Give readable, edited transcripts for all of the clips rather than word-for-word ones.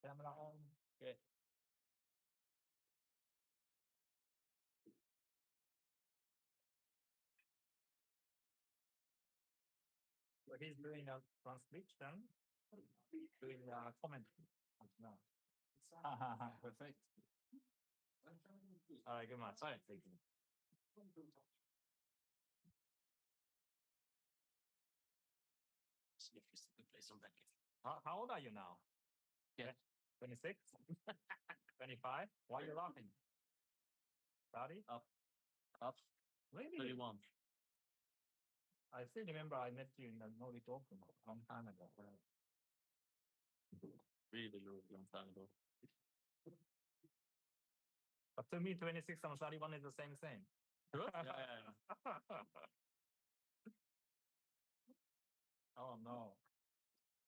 Camera on. Okay. So he's doing a transcription, doing a comment. No. Perfect. All right, good man. Sorry. How old are you now? Yeah. 26? 25? Why are you laughing? Sorry? Up. Really? 31. I still remember I met you in the Nordic Open a long time ago. Really long time ago. But to me, 26 and 31 is the same thing. Sure? Yeah. Oh, no.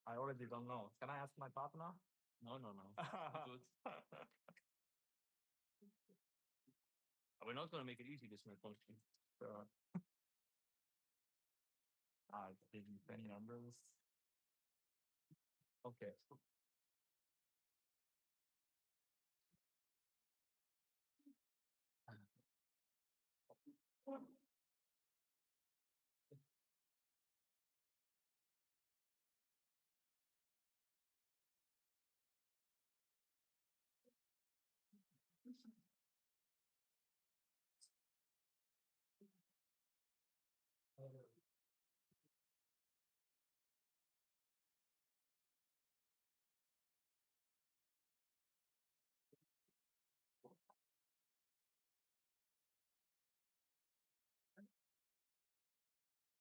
I already don't know. Can I ask my partner? No. Good. We're not going to make it easy this function. Sure. Give you 20 numbers. Okay.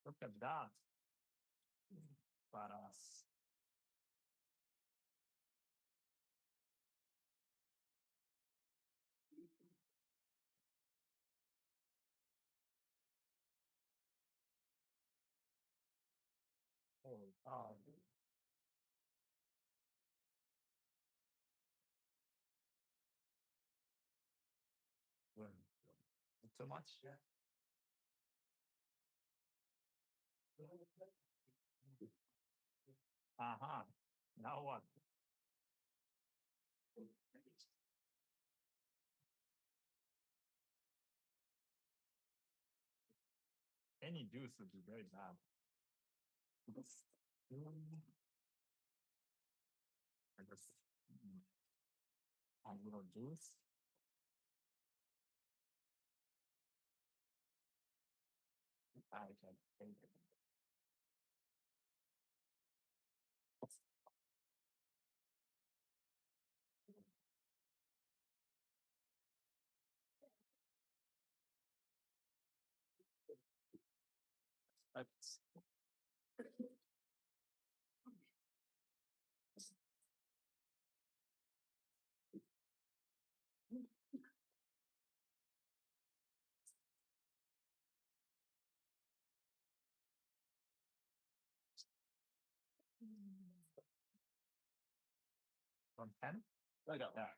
Look at that. Badass. Oh, God. Too much? Yeah. Uh-huh. Now what? Any juice would be very bad. I just a little juice. I can take it. That's from 10? I got that.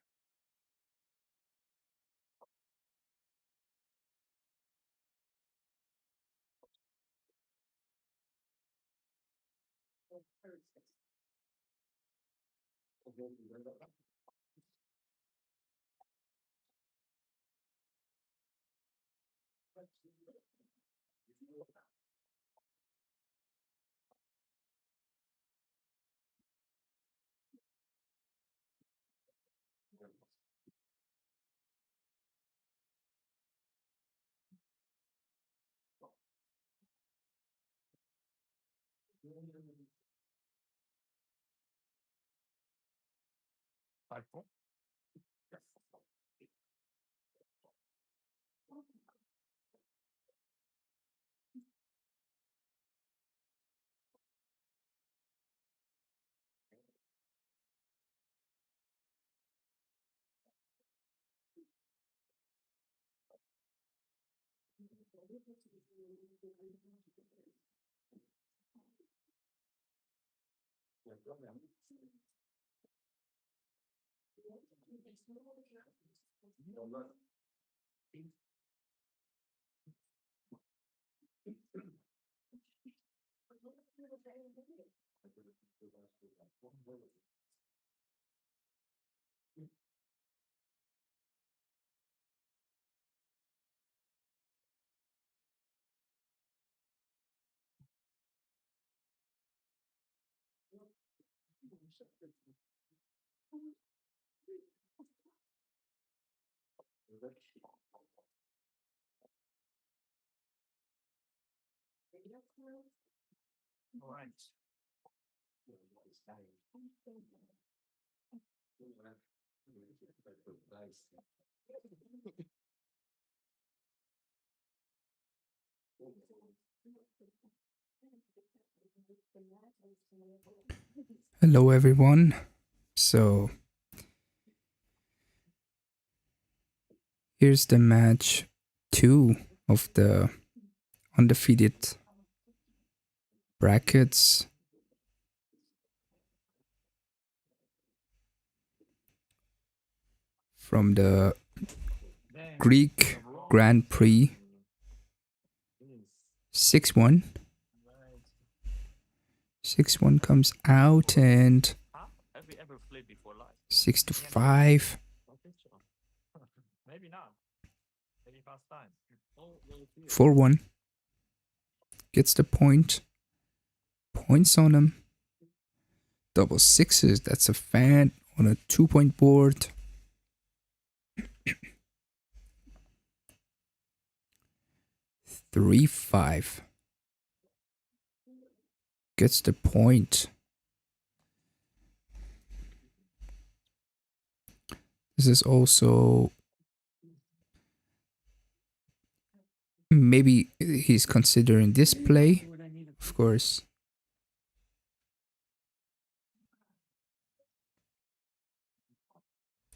Five, four? Yes. All right. Hello everyone. So here's the match 2 of the undefeated brackets. From the Greek Grand Prix 6-1. 6-1 comes out and 6-5. Maybe not. Maybe past time. 4-1. Gets the point. Points on him. Double sixes. That's a fan on a 2-point board. 3-5. Gets the point. This is also maybe he's considering this play, of course.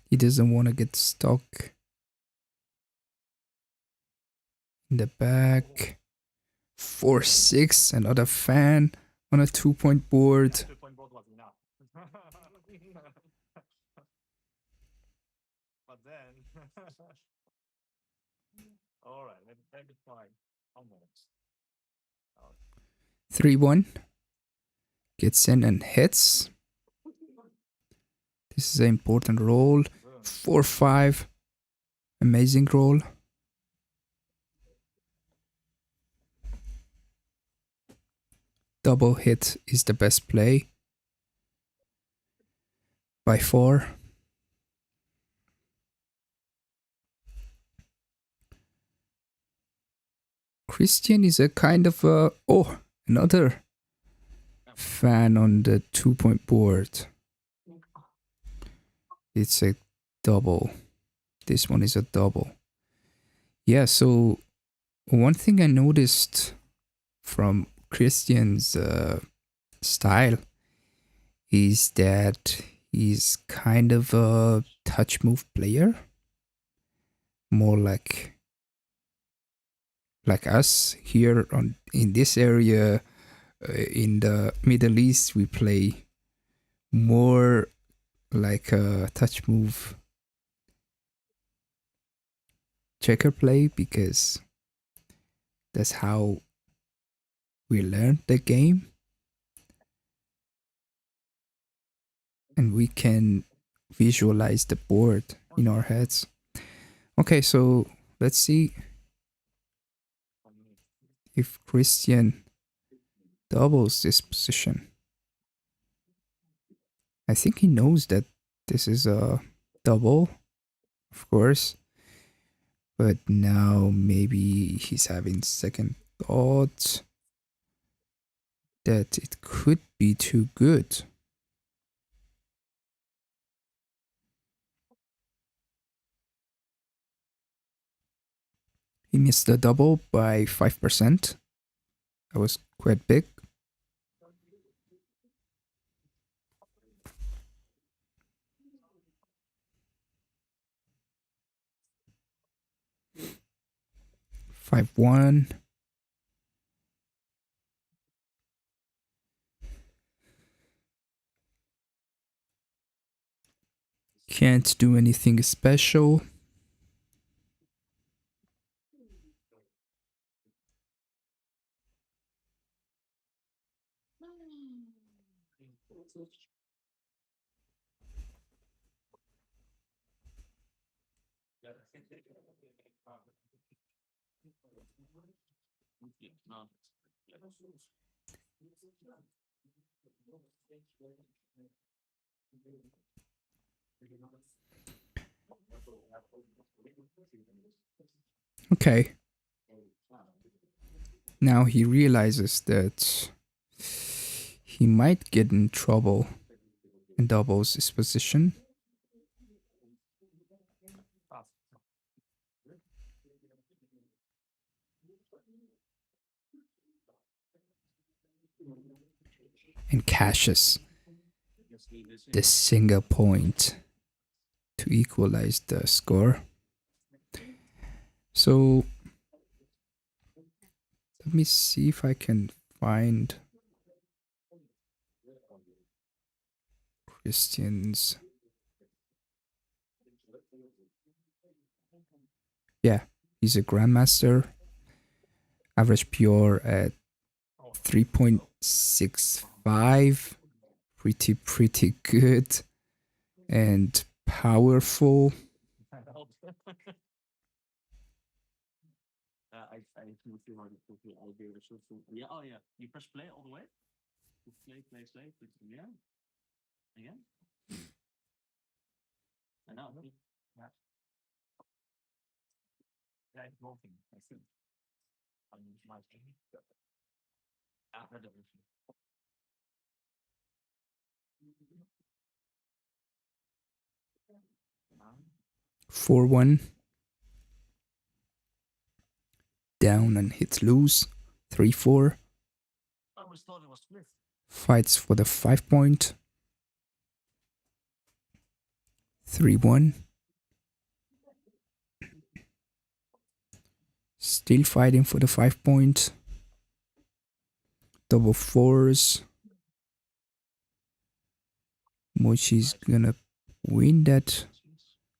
He doesn't want to get stuck in the back. 4-6, another fan on a 2-point board. 2-point board was enough. But then, all right, let me try. Almost. 3-1. Gets in and hits. This is an important roll. 4-5. Amazing roll. Double hit is the best play. By far. Christian is a kind of a... Oh, another fan on the 2-point board. It's a double. This one is a double. Yeah, so one thing I noticed from Christian's style is that he's kind of a touch move player. More like us here in this area. In the Middle East, we play more like a touch move checker play because that's how we learned the game. And we can visualize the board in our heads. Okay, so let's see if Christian doubles this position. I think he knows that this is a double, of course. But now maybe he's having second thoughts that it could be too good. He missed the double by 5%. That was quite big. Five one. Can't do anything special. Okay. Now he realizes that he might get in trouble and doubles his position. And cashes the single point to equalize the score. So let me see if I can find Christian's. Yeah, he's a Grandmaster. Average pure at 3.65. Pretty good. And powerful. Yeah, oh yeah. You press play all the way. Play. Yeah. Again. I know. Yeah. Yeah, it's working. I see. On my screen. After the 4-1. Down and hits loose. 3-4. I always thought it was split. Fights for the 5 point. 3-1. Still fighting for the 5 point. Double fours. Mochy's gonna win that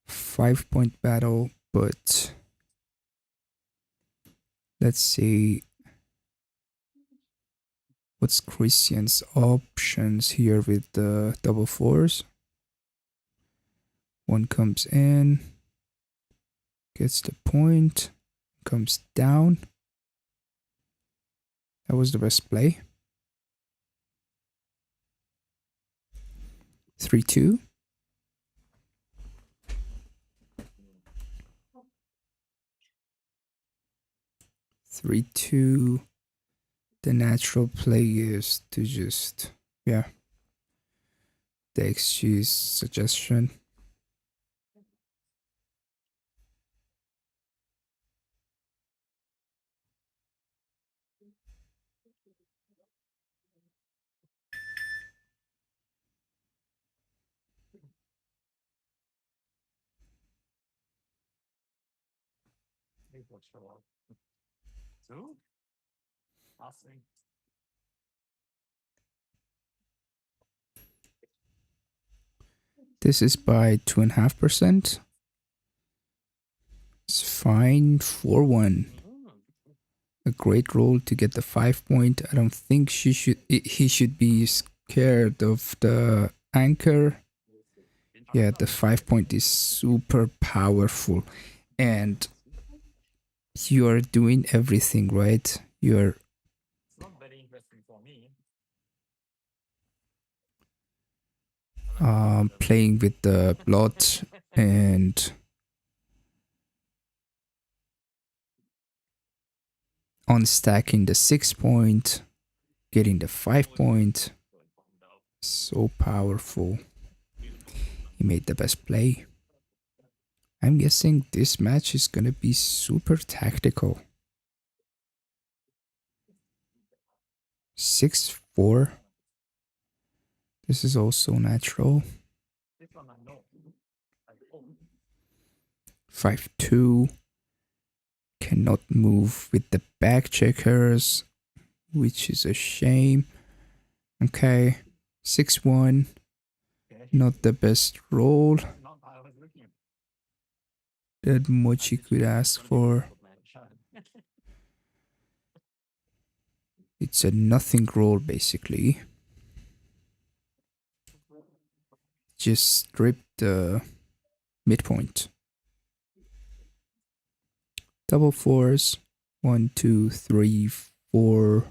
5 point battle, but let's see what's Christian's options here with the double fours. One comes in, gets the point, comes down. That was the best play. 3-2. The natural play is to just, yeah, the XG's suggestion. Two? Passing. This is by 2.5%. It's fine. 4-1. A great roll to get the 5 point. I don't think he should be scared of the anchor. Yeah, the 5 point is super powerful, and you are doing everything right. You're Not very interesting for me. playing with the blood and unstacking the 6 point, getting the 5 point. So powerful. He made the best play. I'm guessing this match is gonna be super tactical. 6-4. This is also natural. 5-2. Cannot move with the back checkers, which is a shame. Okay. 6-1. Not the best roll that Mochy could ask for. It's a nothing roll basically. just stripped the midpoint. Double fours, 1, 2, 3, 4,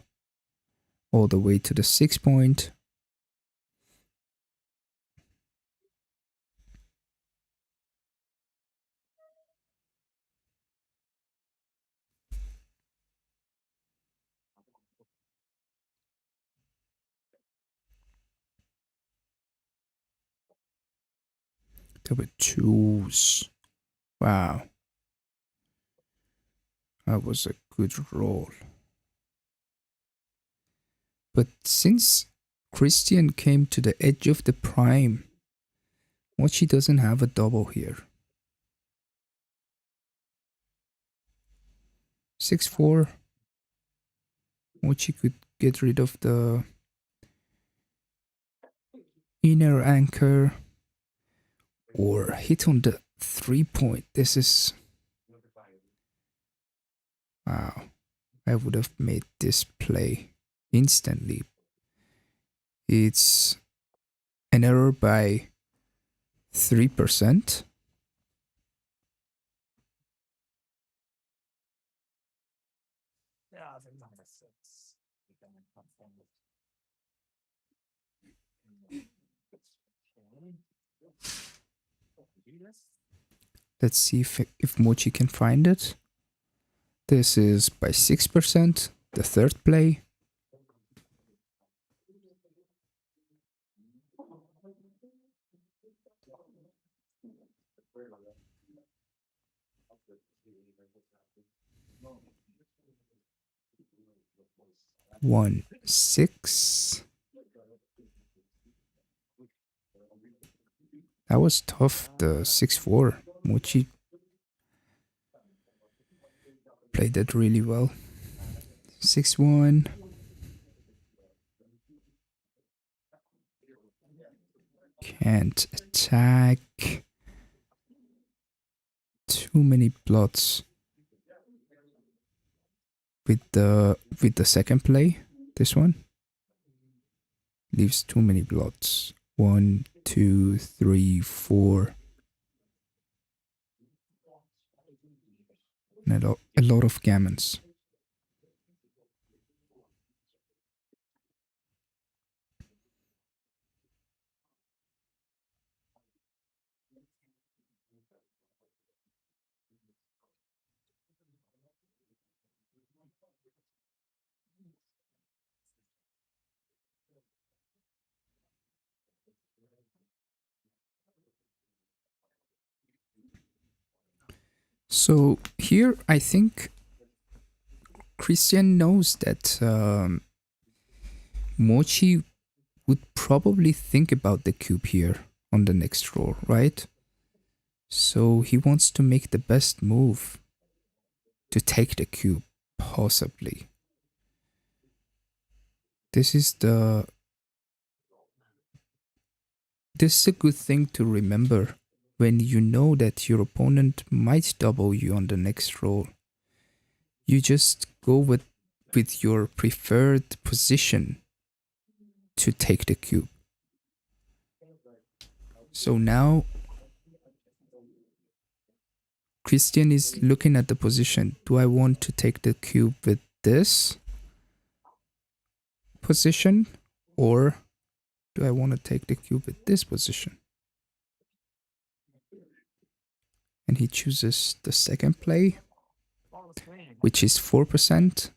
all the way to the 6 point. Double twos. Wow. That was a good roll. But since Christian came to the edge of the prime, Mochy doesn't have a double here. 6-4. Mochy could get rid of the inner anchor or hit on the 3 point. This is... Wow. I would have made this play instantly. It's an error by 3%. Yeah, I think number 6. Let's see if Mochy can find it. This is by 6%, the third play. One, 6. That was tough, the 6-4. Mochy played that really well. 6-1. Can't attack. Too many blots with the second play. This one leaves too many blots. 1, 2, 3, 4. And a lot of gammons. So here I think Christian knows that Mochy would probably think about the cube here on the next roll, right? So he wants to make the best move to take the cube, possibly. This is a good thing to remember when you know that your opponent might double you on the next roll. You just go with your preferred position to take the cube. So now Christian is looking at the position. Do I want to take the cube with this position, or do I want to take the cube with this position? And he chooses the second play, which is 4%.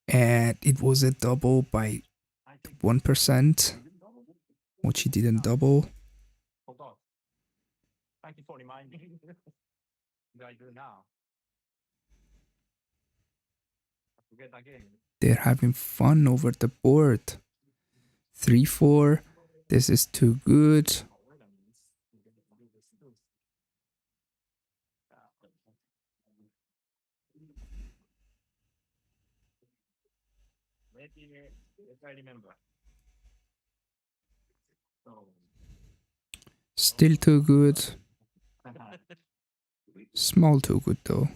And it was a double by 1%, which he didn't double. Thank you for reminding me. What do I do now? I forget again. They're having fun over the board. 3-4. This is too good. Maybe if I remember. Still too good. Small too good though.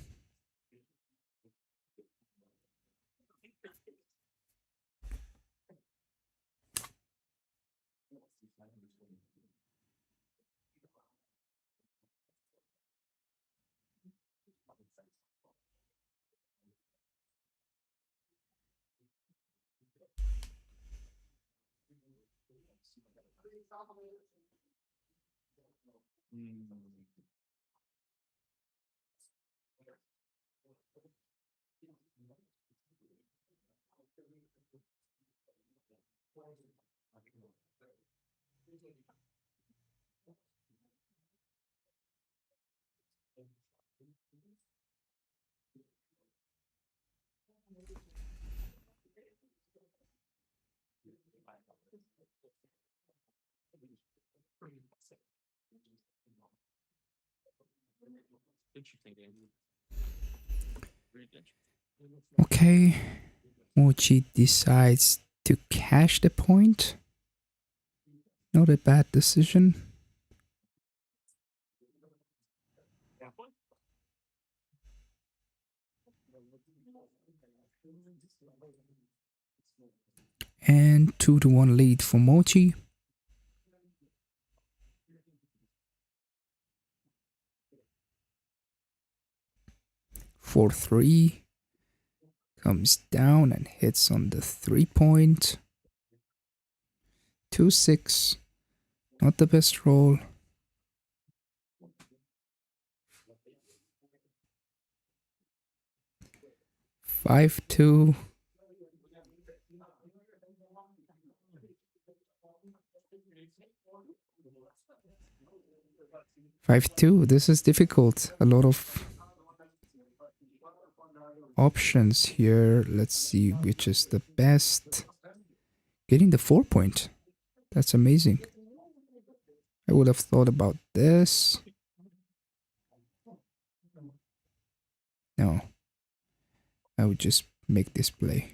Okay, Mochy decides to cash the point. Not a bad decision. And 2-1 lead for Mochy. For 3 comes down and hits on the 3-point. 2-6, not the best roll. 5-2. 5-2. This is difficult. A lot of options here. Let's see which is the best. Getting the 4-point. That's amazing. I would have thought about this. No. I would just make this play.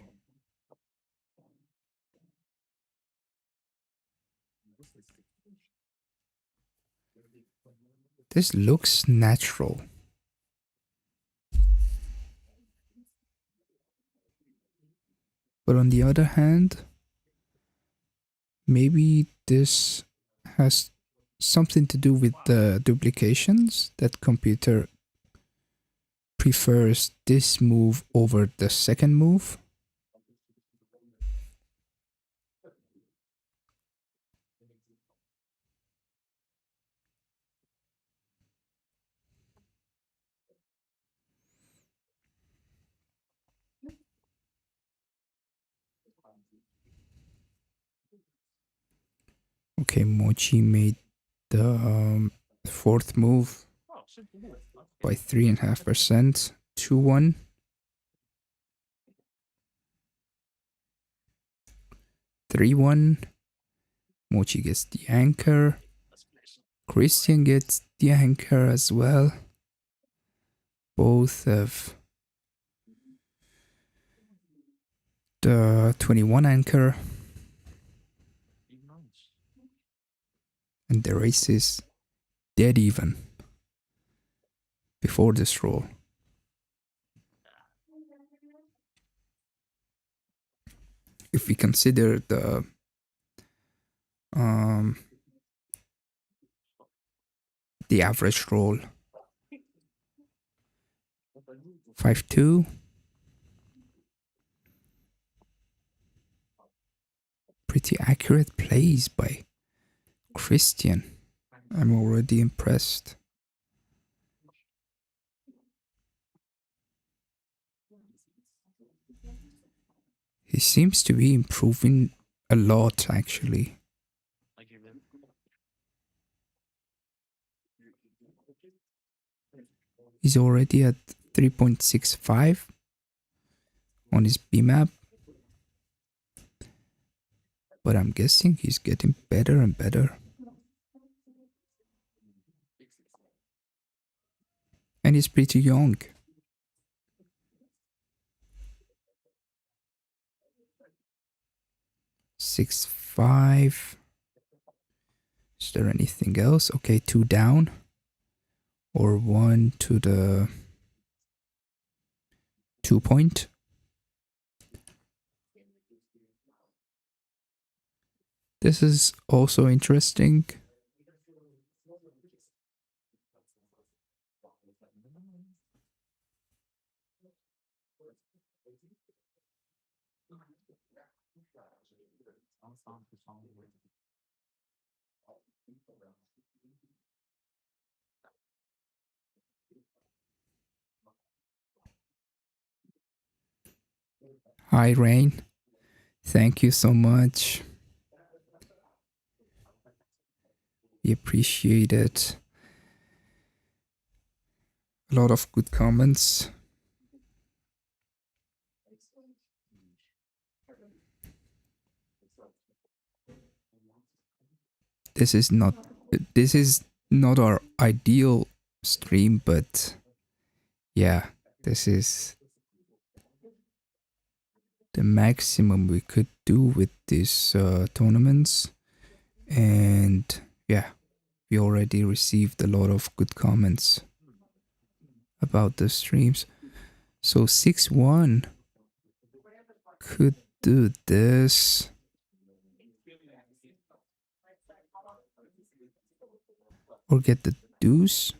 This looks natural. But on the other hand, maybe this has something to do with the duplications, that computer prefers this move over the second move. Okay, Mochy made the fourth move by 3.5%. 2-1. 3-1. Mochy gets the anchor. Christian gets the anchor as well. Both have the 21 anchor. And the race is dead even before this roll. If we consider the average roll, 5-2. Pretty accurate plays by Christian. I'm already impressed. He seems to be improving a lot, actually. He's already at 3.65 on his BMAP. But I'm guessing he's getting better and better. And he's pretty young. 6-5. Is there anything else? Okay, 2 down. Or 1 to the 2-point. This is also interesting. Hi, Rain. Thank you so much. We appreciate it. A lot of good comments. This is not our ideal stream, but yeah, this is the maximum we could do with these tournaments. And yeah, we already received a lot of good comments about the streams. So 6-1 could do this. Or get the deuce.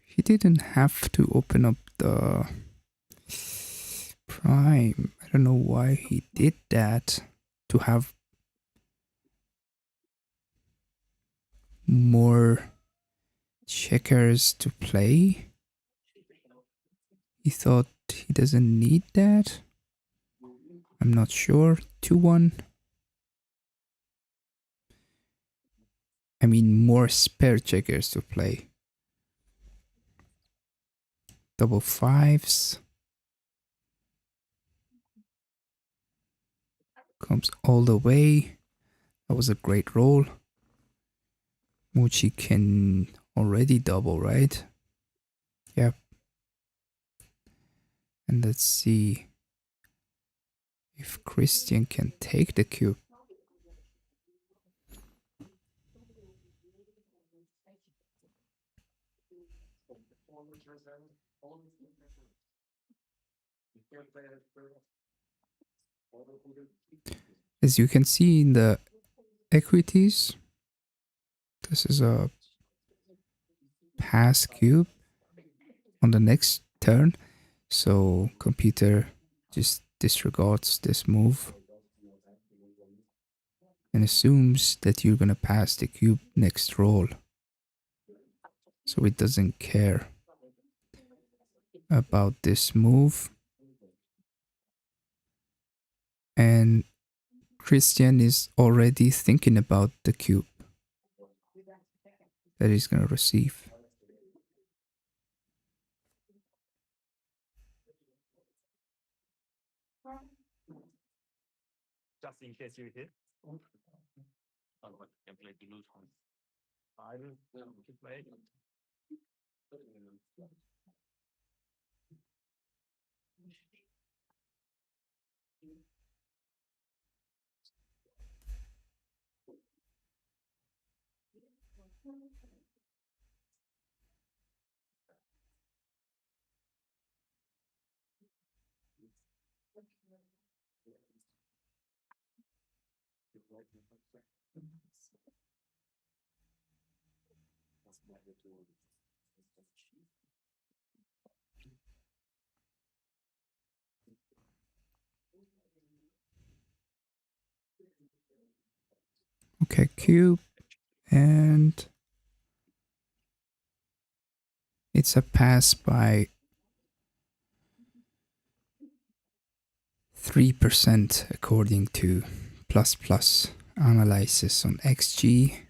He didn't have to open up the prime. I don't know why he did that. To have more checkers to play. He thought he doesn't need that. I'm not sure. 2-1. I mean, more spare checkers to play. Double fives. Comes all the way. That was a great roll. Mochy can already double, right? Yep. And let's see if Christian can take the cube. As you can see in the equities, this is a pass cube on the next turn. So computer just disregards this move and assumes that you're gonna pass the cube next roll. So it doesn't care about this move. And Christian is already thinking about the cube that he's gonna receive. Just in case you hit. Otherwise, you can play the loose one. I will play. Okay, cube, and it's a pass by 3% according to plus plus analysis on XG.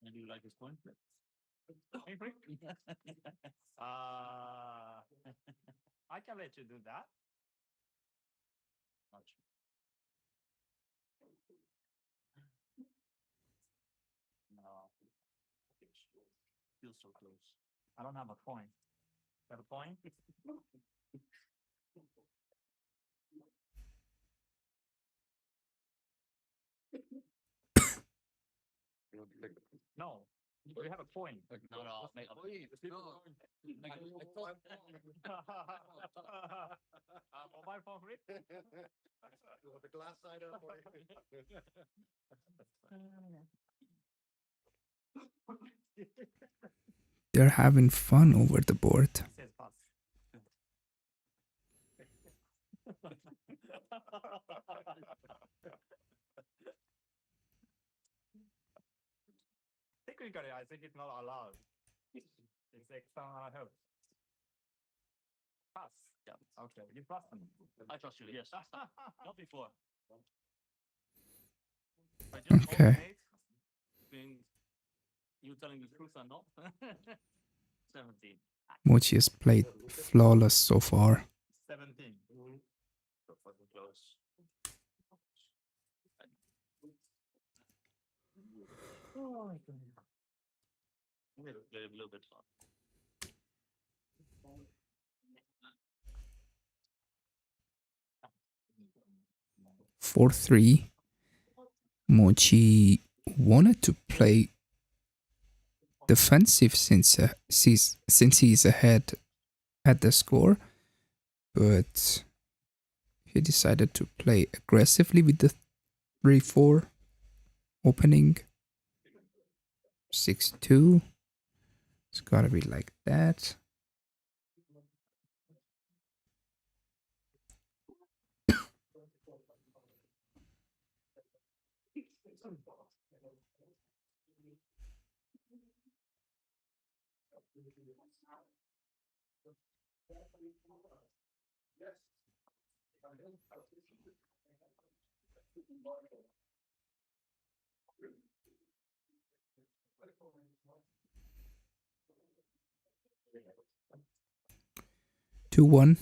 And you like his point? Hey, Prix? I can let you do that. Much. No. Feels so close. I don't have a point. Have a point? No. We have a point. No, no. Make a point. Mobile phone free? The glass side up. They're having fun over the board. Says pass. Technically, I think it's not allowed. It's external help. Pass. Yeah. Okay, you trust them. I trust you. Yes. Not before. I just Okay. alternate between you telling the truth or not. 17. Mochi has played flawless so far. 17. So fucking close. Oh my god. A little bit fun. For 3, Mochi wanted to play defensive since he's ahead at the score, but he decided to play aggressively with the 3-4 opening. 6-2. It's gotta be like that. Two one.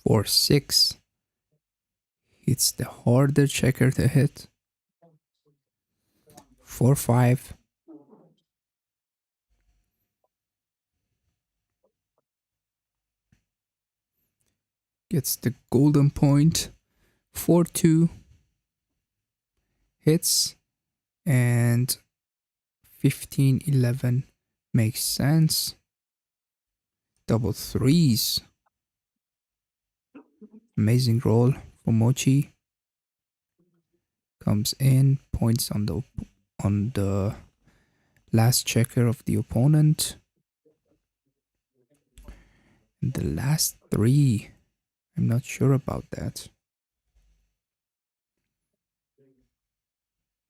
4-6. It's the harder checker to hit. 4-5. Gets the golden point. 4-2. Hits. And 15-11 makes sense. Double threes. Amazing roll for Mochi. Comes in, points on the last checker of the opponent. And the last 3, I'm not sure about that.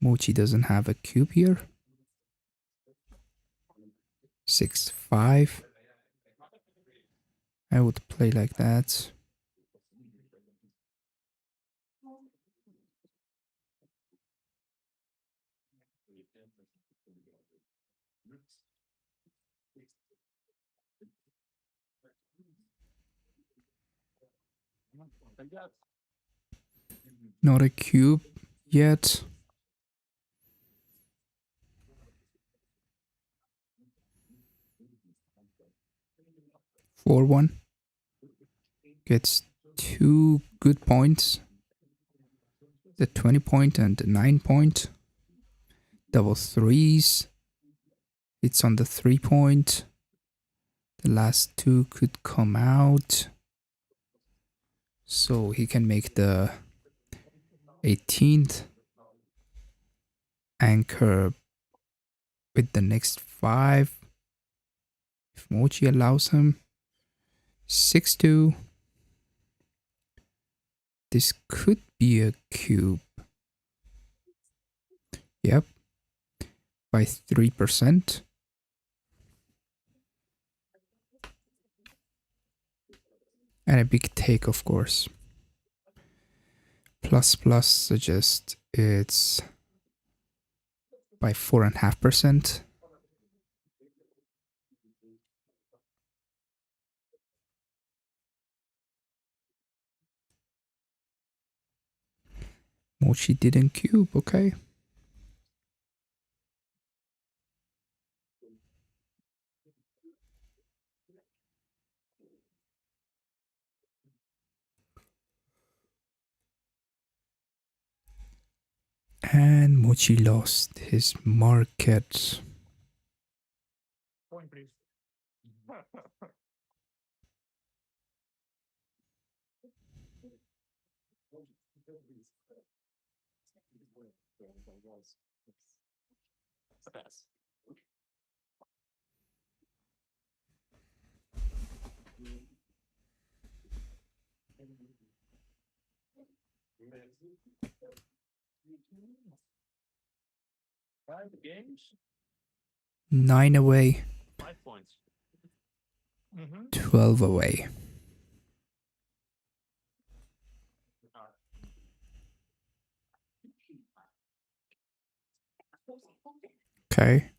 Mochi doesn't have a cube here. 6-5. I would play like that. Not a cube yet. Four one. Gets 2 good points. The 20 point and the 9 point. Double threes. It's on the 3 point. The last 2 could come out. So he can make the 18th anchor with the next 5. If Mochi allows him. 6-2. This could be a cube. Yep. By 3%. And a big take, of course. Plus plus suggests it's by 4.5%. Mochy didn't cube, okay. And Mochy lost his market. Point, please. Pass. Five games. 9 away. 5 points. 12 away. Okay.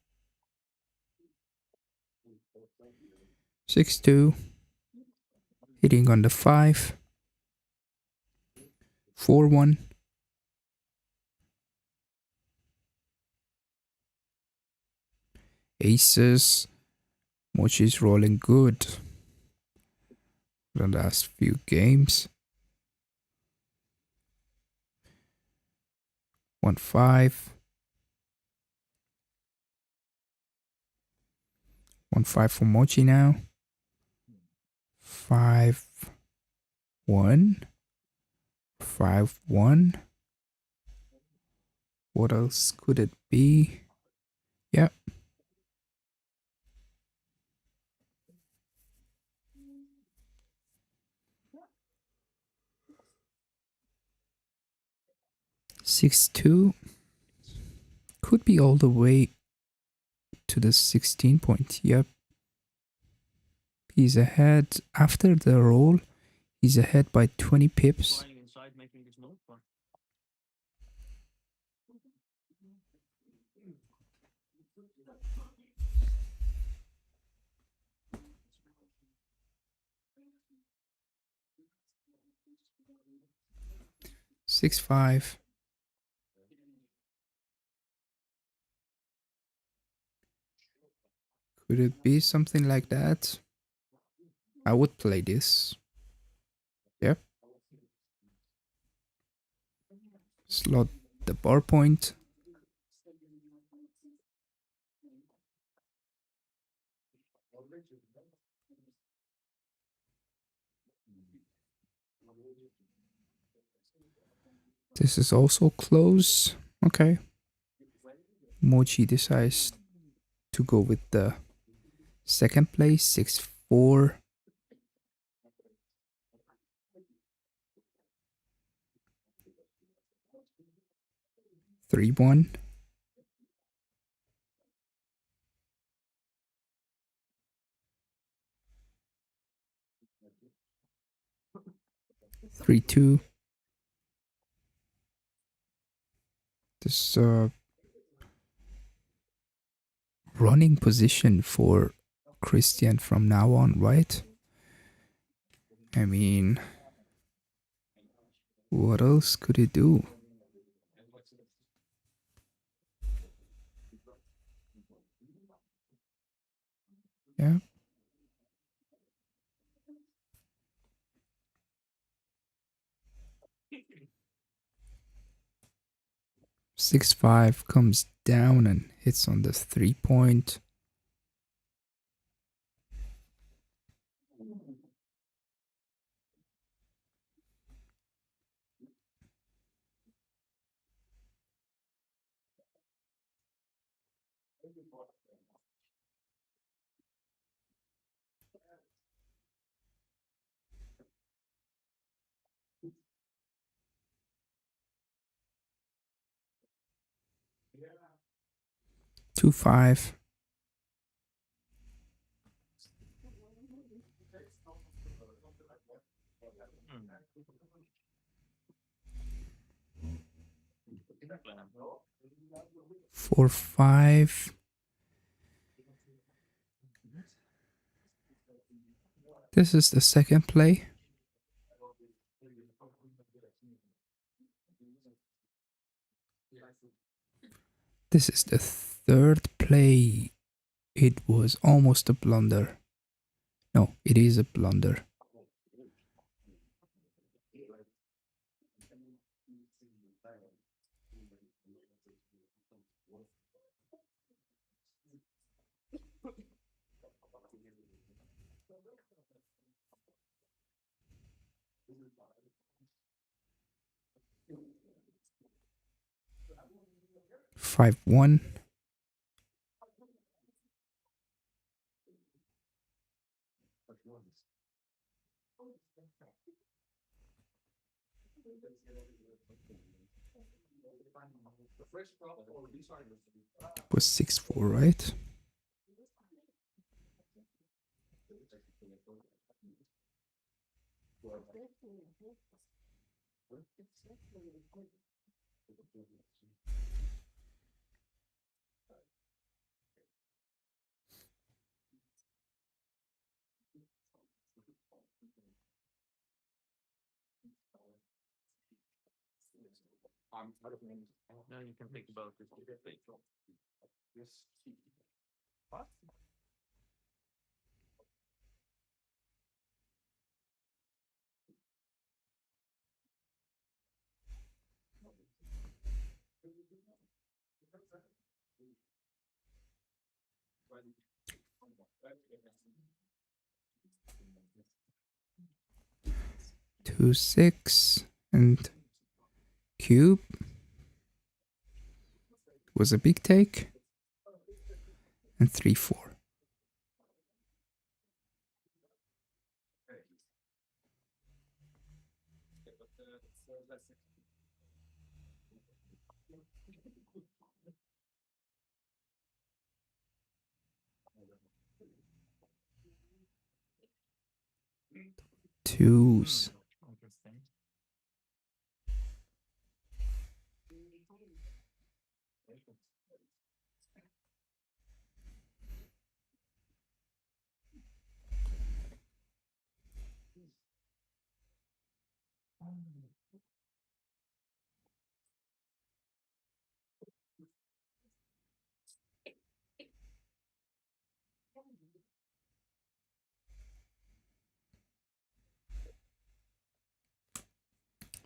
6-2. Hitting on the 5. 4-1. Aces. Mochy's rolling good. The last few games. 1-5. 1-5 for Mochy now. 5-1. 5-1. What else could it be? Yep. Six two could be all the way to the 16 point. Yep. He's ahead after the roll. He's ahead by 20 pips. Flying inside, making this move. 6-5. Could it be something like that? I would play this. Yep. Slot the bar point. This is also close. Okay. Mochy decides to go with the second place, 6-4. 3-1. 3-2. This running position for Christian from now on, right? I mean, what else could he do? Yeah. Six five comes down and hits on the 3 point. 2-5. Hmm. 4-5. This is the second play. This is the third play. It was almost a blunder. No, it is a blunder. Five one. Was 6-4, right? No, you can think about this. What? Two six and cube was a big take. And 3-4. Twos. Interesting.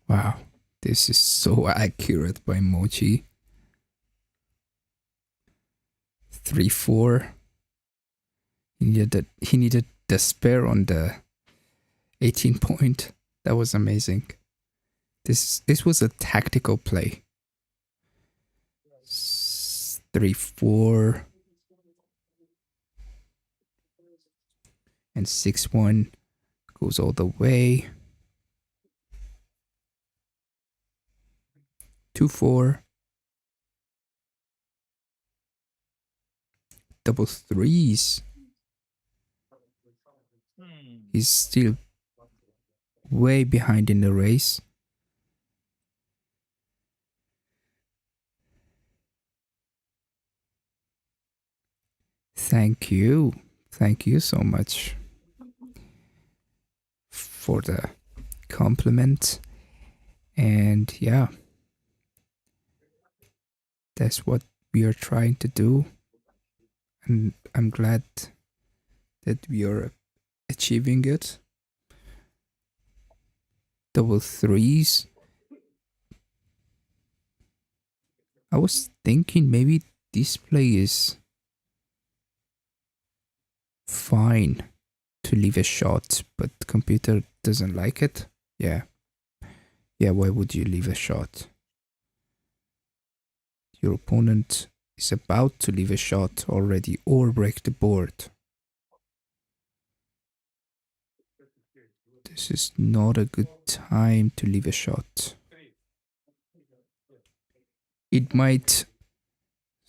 Wow, this is so accurate by Mochy. 3-4. He needed the spare on the 18 point. That was amazing. This was a tactical play. 3-4 and 6-1 goes all the way. 2-4. Double threes. He's still way behind in the race. Thank you. Thank you so much for the compliment. And yeah, that's what we are trying to do. And I'm glad that we are achieving it. Double threes. I was thinking maybe this play is fine to leave a shot, but the computer doesn't like it. Yeah, why would you leave a shot? Your opponent is about to leave a shot already or break the board. This is not a good time to leave a shot. It might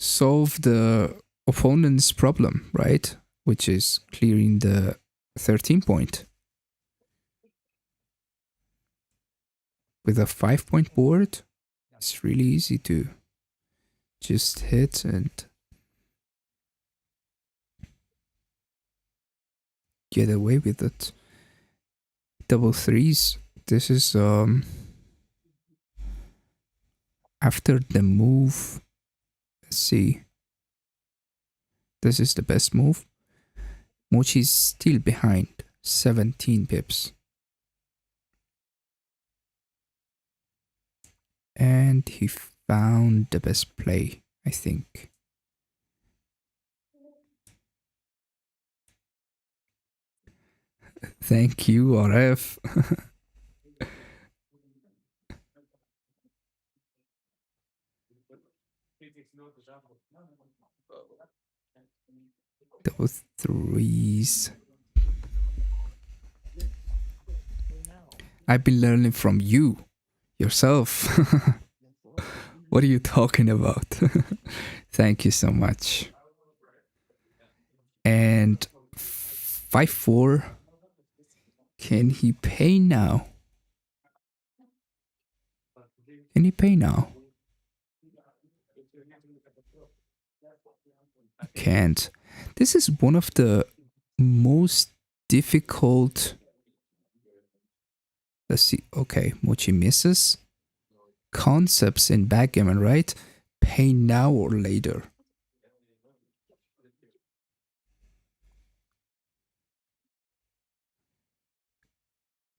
solve the opponent's problem, right? Which is clearing the 13 point. With a 5-point board, it's really easy to just hit and get away with it. Double threes. This is after the move. Let's see. This is the best move. Mochy is still behind, 17 pips. And he found the best play, I think. Thank you, RF. Those threes. I've been learning from you, yourself. What are you talking about? Thank you so much. And 5-4. Can he pay now? Can he pay now? Can't. This is one of the most difficult. Let's see. Okay, Mochy misses. Concepts in backgammon, right? Pay now or later.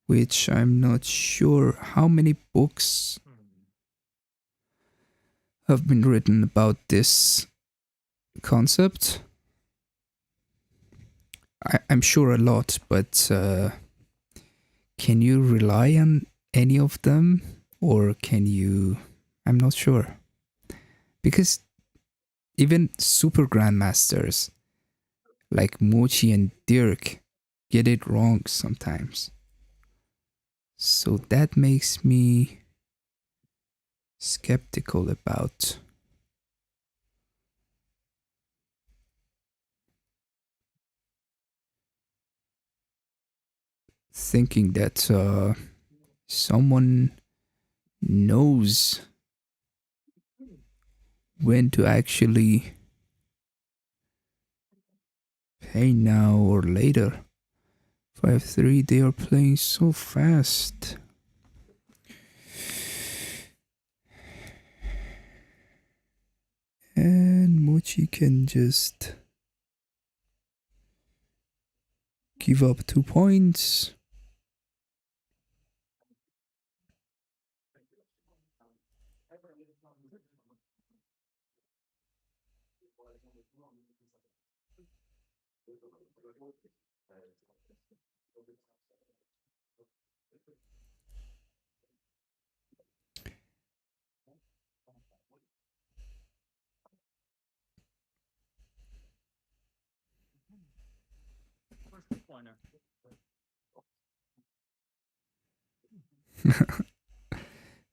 Which I'm not sure how many books have been written about this concept. I'm sure a lot, but can you rely on any of them? Or can you... I'm not sure. Because even Supergrandmasters like Mochy and Dirk get it wrong sometimes. So that makes me skeptical about thinking that someone knows when to actually pay now or later. 5-3, they are playing so fast. And Mochy can just give up 2 points.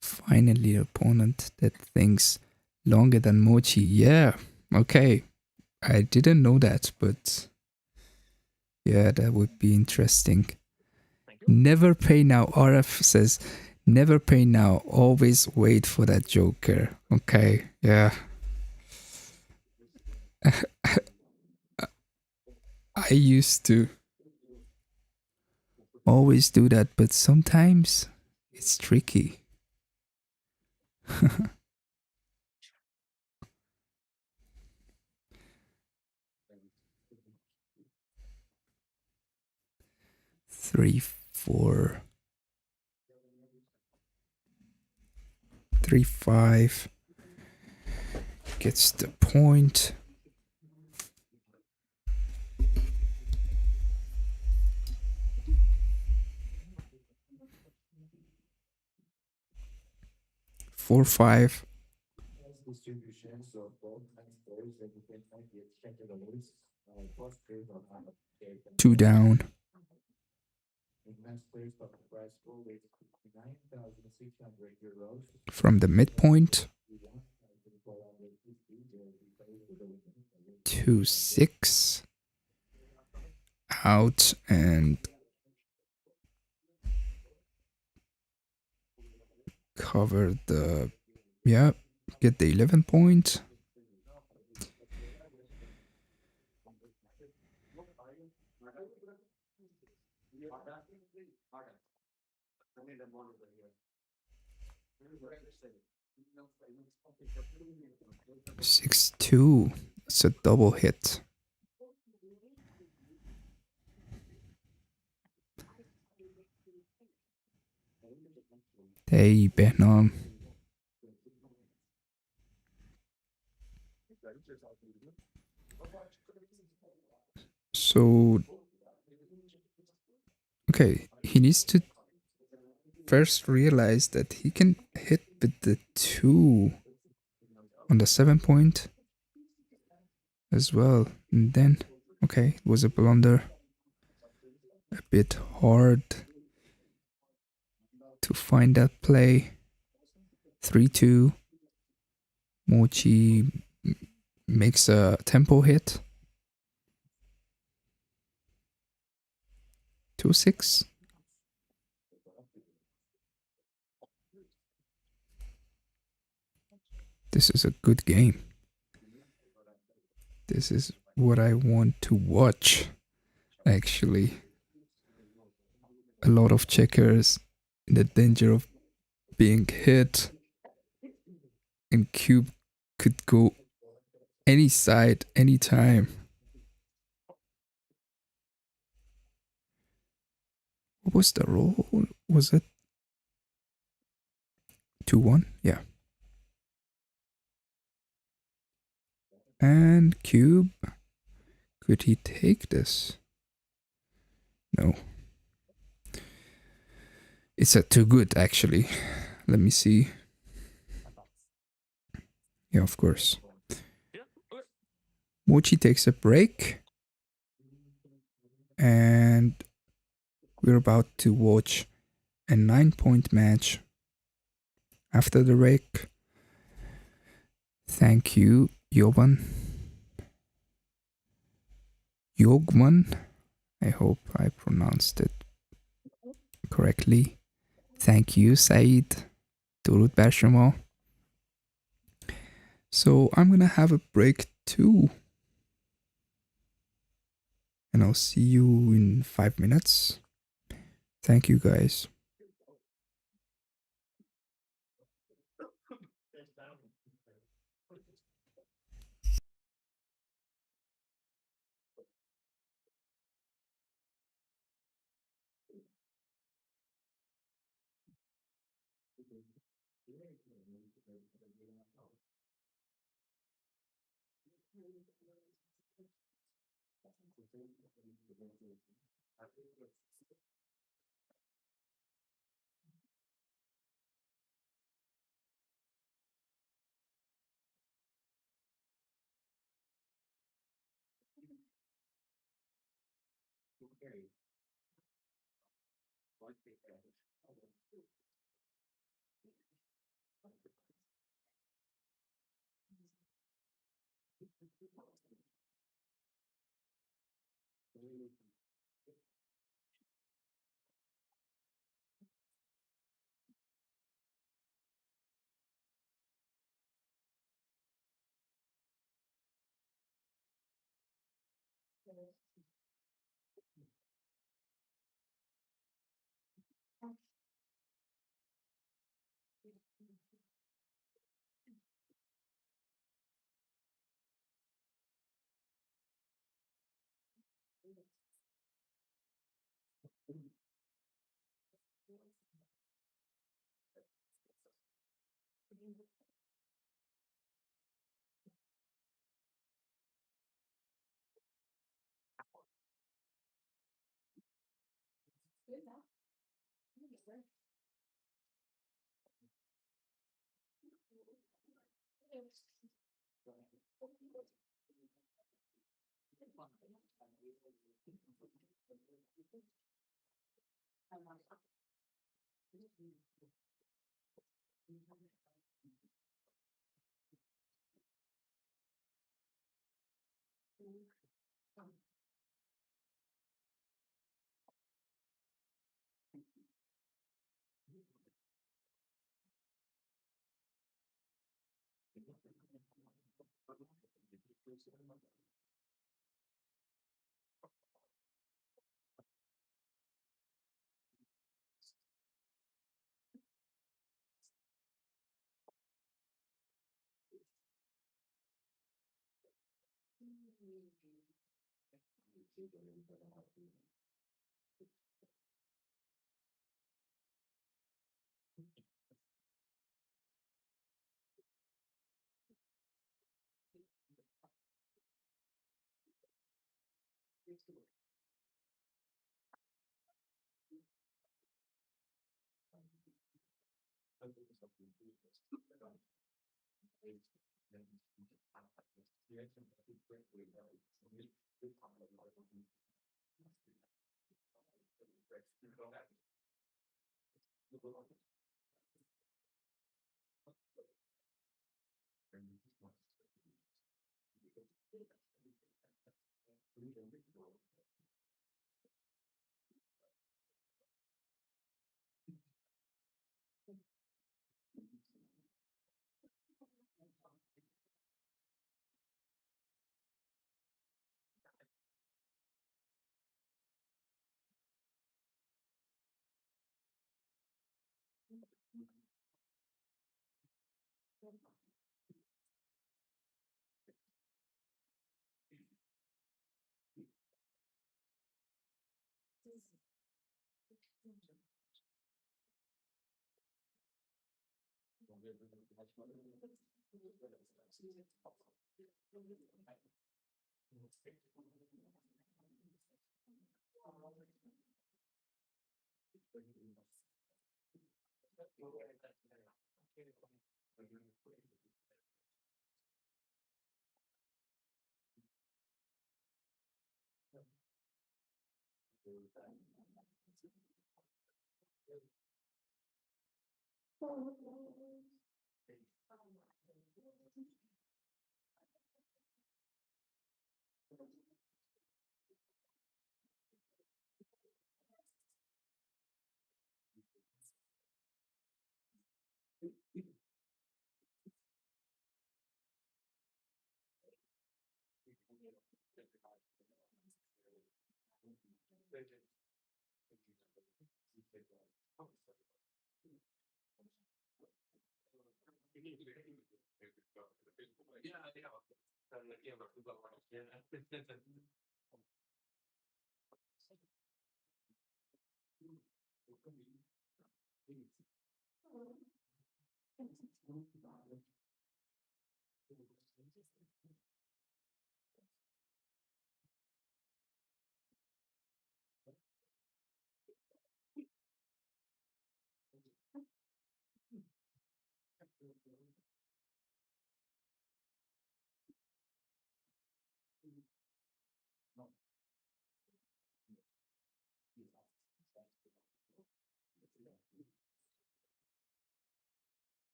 Finally, an opponent that thinks longer than Mochy. Yeah, okay. I didn't know that, but yeah, that would be interesting. Never pay now. RF says, never pay now. Always wait for that joker. Okay, yeah. I used to always do that, but sometimes it's tricky. Three, 4, 3, 5 gets the point. Four, 5. 2 down. From the midpoint. 2-6 out and cover the, yeah, get the 11 point. Six two. It's a double hit. Hey, Vietnam. So, okay, he needs to first realize that he can hit with the 2 on the 7 point as well. And then, okay, it was a blunder. A bit hard to find that play. 3-2. Mochy makes a tempo hit. 2-6. This is a good game. This is what I want to watch, actually. A lot of checkers in the danger of being hit. And cube could go any side, anytime. What was the roll? Was it 2-1? Yeah. And cube. Could he take this? No. It's a too good, actually. Let me see. Yeah, of course. Mochy takes a break. And we're about to watch a 9-point match after the break. Thank you, Jogman. I hope I pronounced it correctly. Thank you, Said. درود بر شما. So I'm gonna have a break too. And I'll see you in 5 minutes. Thank you, guys.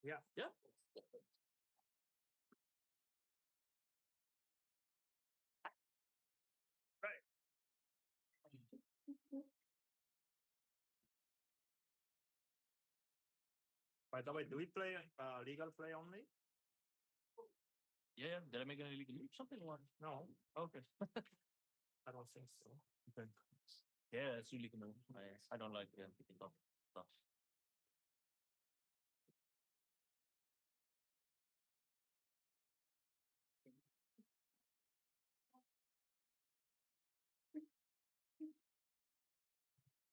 Yeah. Yeah. Right. By the way, do we play legal play only? Yeah. Did I make any legal move? Something like No, okay. I don't think so. Okay. Yeah, it's really good move. I don't like picking up stuff.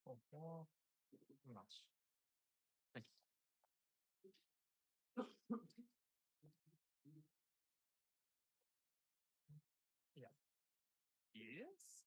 Oh, oh, much. Thank Yeah. Yes.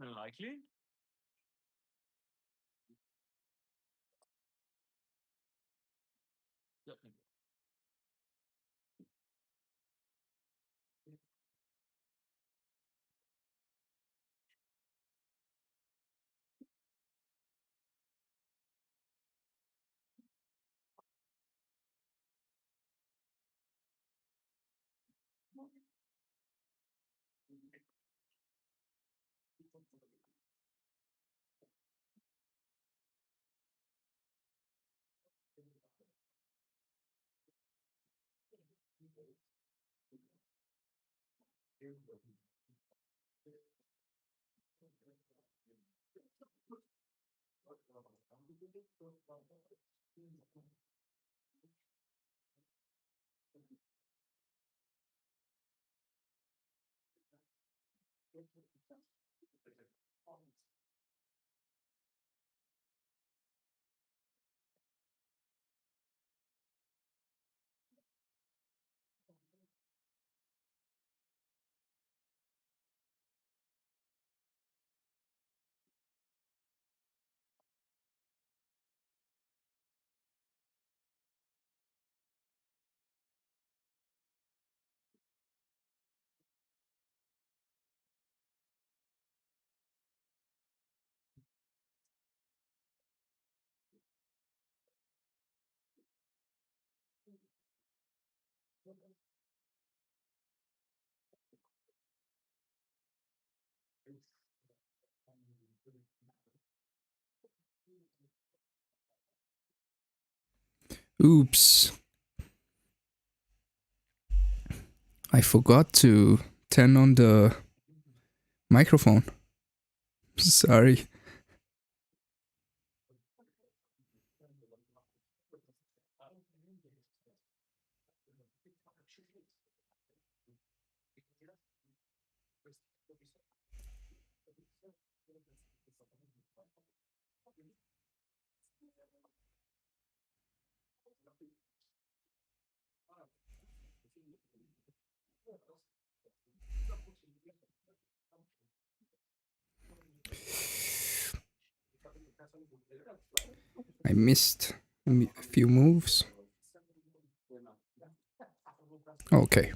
Likely. Yep. Oops. I forgot to turn on the microphone. Sorry. I missed a few moves. Okay.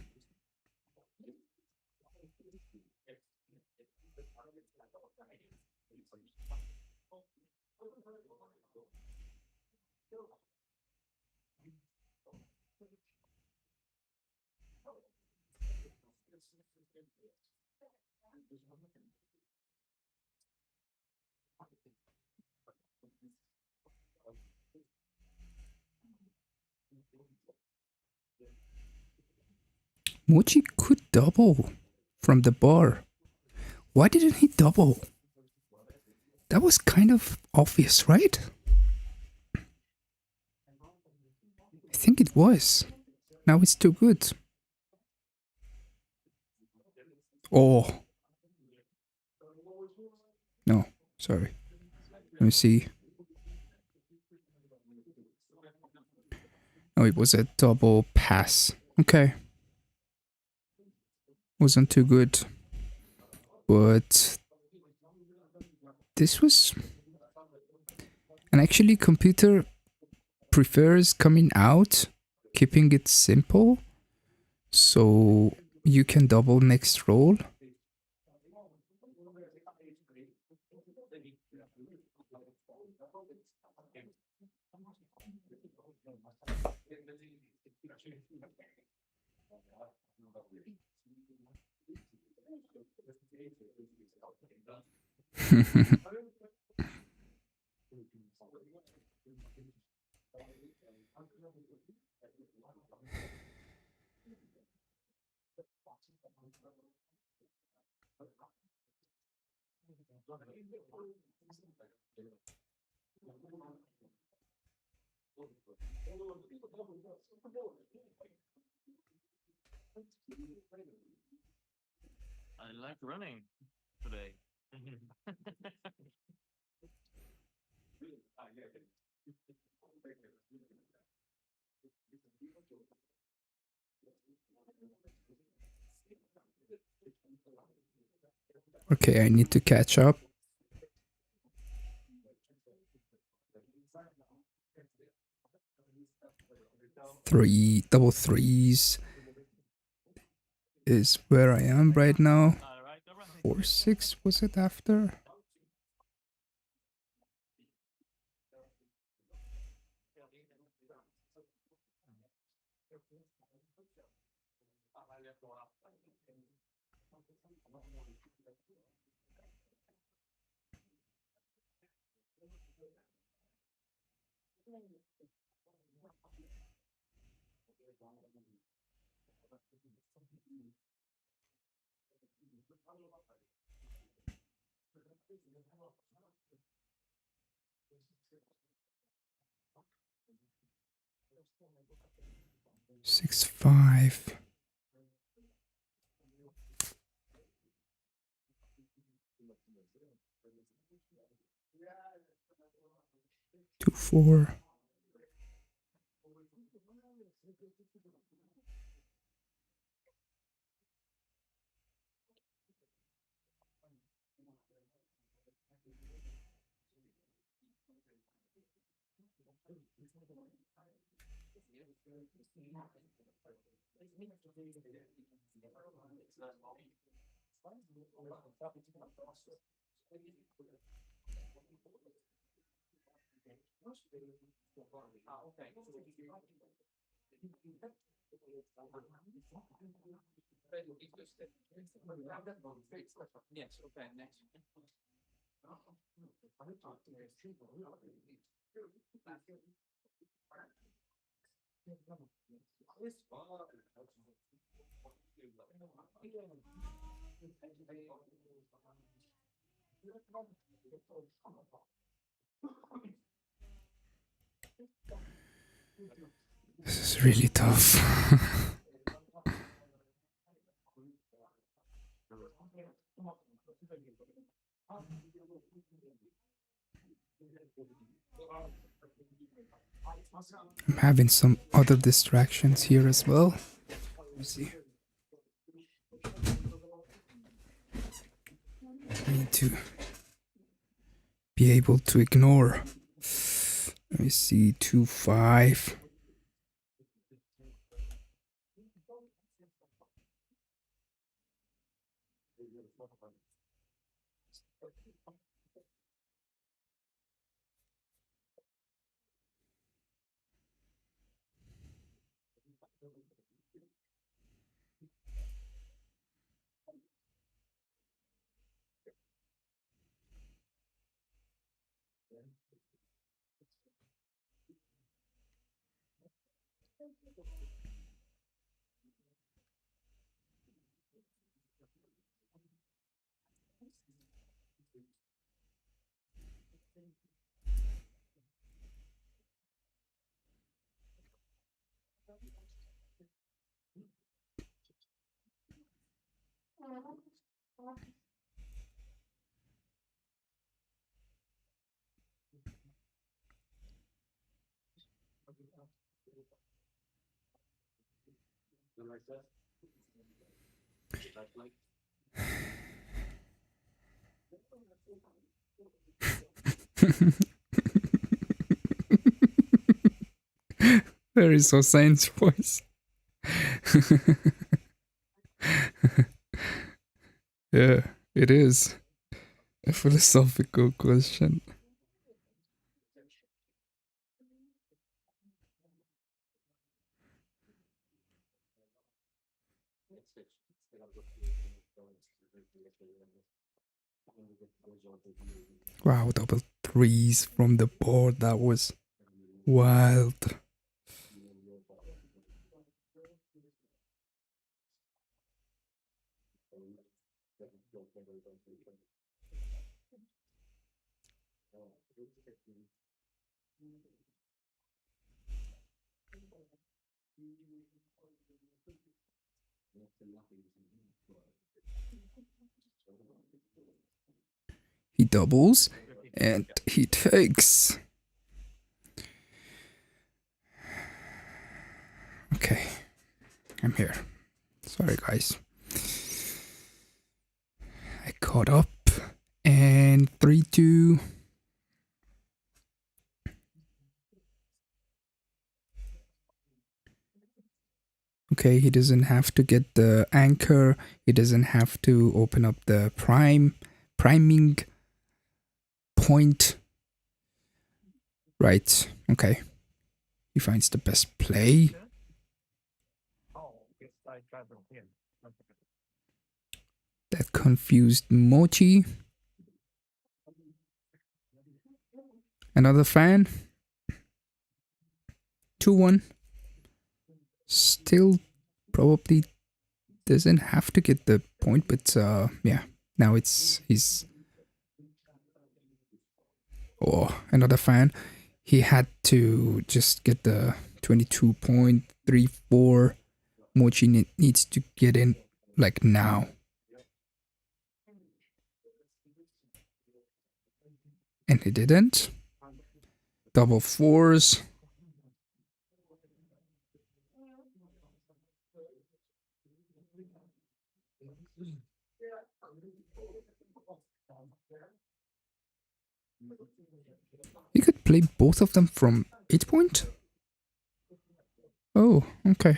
Mochy could double from the bar. Why didn't he double? That was kind of obvious, right? I think it was. Now it's too good. Oh. No, sorry. Let me see. Oh, it was a double pass. Okay. Wasn't too good. But this was... And actually, computer prefers coming out, keeping it simple, so you can double next roll. I like running today. Okay, I need to catch up. Double threes is where I am right now. 4-6 was it after? Six, 5. Two, 4. This is really tough. I'm having some other distractions here as well. Let me see. I need to be able to ignore. Let me see, 2, 5. Very Sørensen's voice. Yeah, it is a philosophical question. Wow, double threes from the board. That was wild. He doubles and he takes. Okay, I'm here. Sorry, guys. I caught up and 3-2. Okay, he doesn't have to get the anchor. He doesn't have to open up the priming point. Right, okay. He finds the best play. That confused Mochy. Another fan. 2-1. Still probably doesn't have to get the point, but yeah. Now he's... Oh, another fan. He had to just get the 22.34. Mochy needs to get in like now. And he didn't. Double fours. You could play both of them from 8 point? Oh, okay.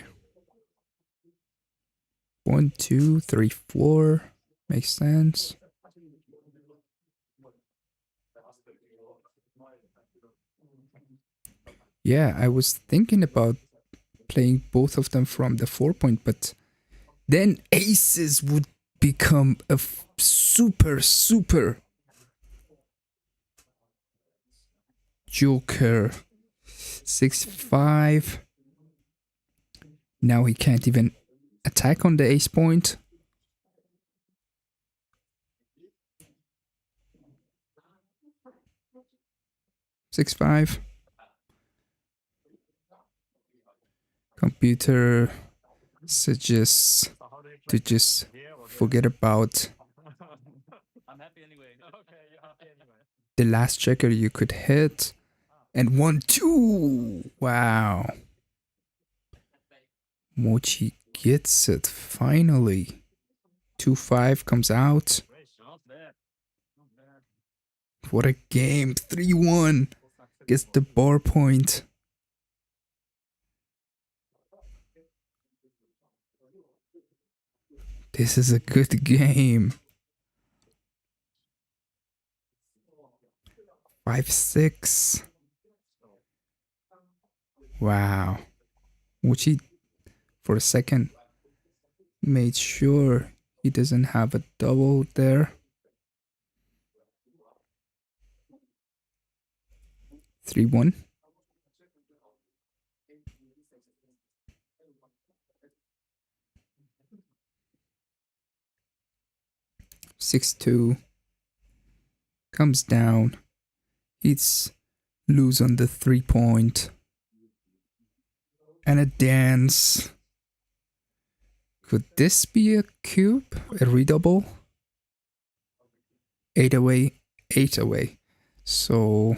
1, 2, 3, 4. Makes sense. Yeah, I was thinking about playing both of them from the 4 point, but then aces would become a super joker. 6-5. Now he can't even attack on the ace point. Six-five. Computer suggests to just forget about the last checker you could hit. And 1-2. Wow. Mochy gets it finally. 2-5 comes out. What a game. 3-1. Gets the bar point. This is a good game. 5-6. Wow. Mochy, for a second, made sure he doesn't have a double there. 3-1. 6-2. Comes down. It's loose on the 3-point. And a dance. Could this be a cube? A redouble? 8 away, 8 away. So,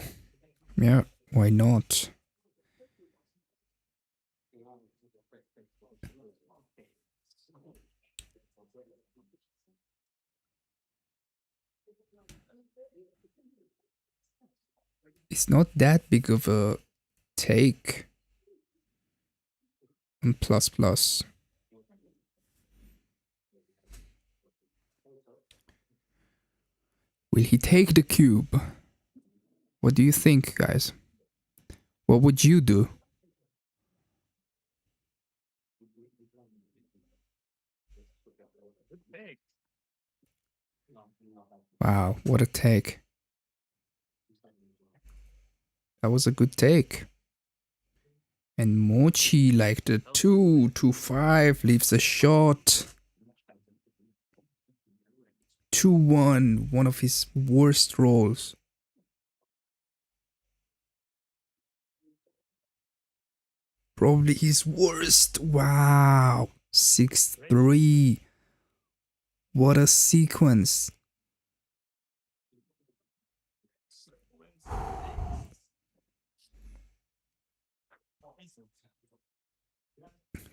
yeah, why not? It's not that big of a take on plus plus. Will he take the cube? What do you think, guys? What would you do? Wow, what a take. That was a good take. And Mochy, like the 2-5, leaves a shot. 2-1, one of his worst rolls. Probably his worst. Wow. 6-3. What a sequence.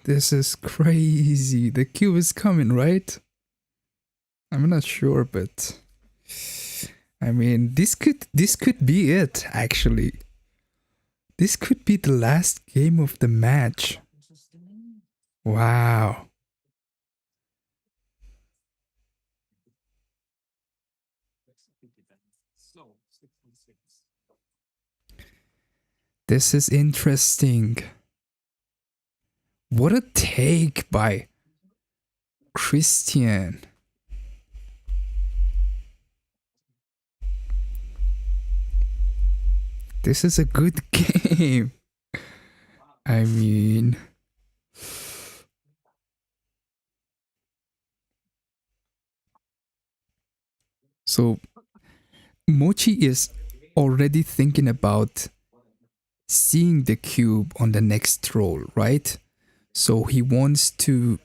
This is crazy. The cube is coming, right? I'm not sure, but I mean, this could be it, actually. This could be the last game of the match. Wow. This is interesting. What a take by Christian. This is a good game. I mean, so Mochy is already thinking about seeing the cube on the next roll, right? So he wants to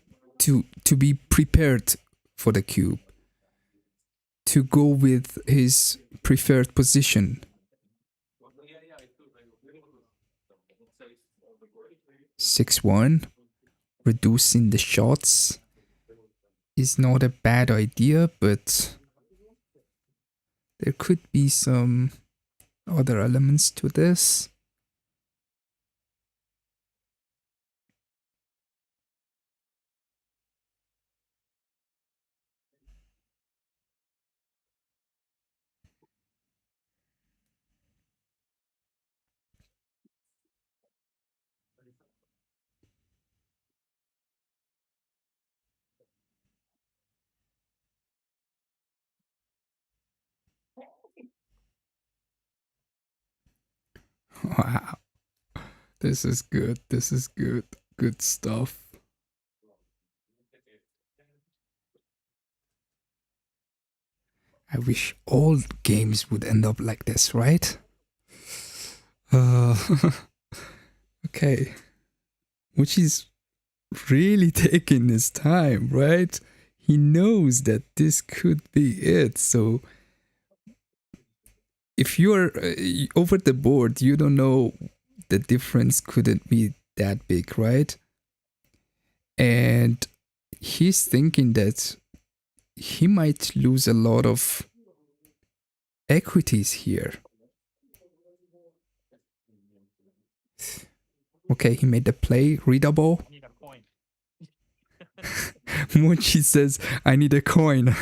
be prepared for the cube, to go with his preferred position. 6-1, reducing the shots is not a bad idea, but there could be some other elements to this. Wow. This is good. This is good. Good stuff. I wish all games would end up like this, right? Okay. Which is really taking his time, right? He knows that this could be it. So if you're over the board, you don't know, the difference couldn't be that big, right? And he's thinking that he might lose a lot of equities here. Okay, he made the play, redouble. Mochy says, I need a coin.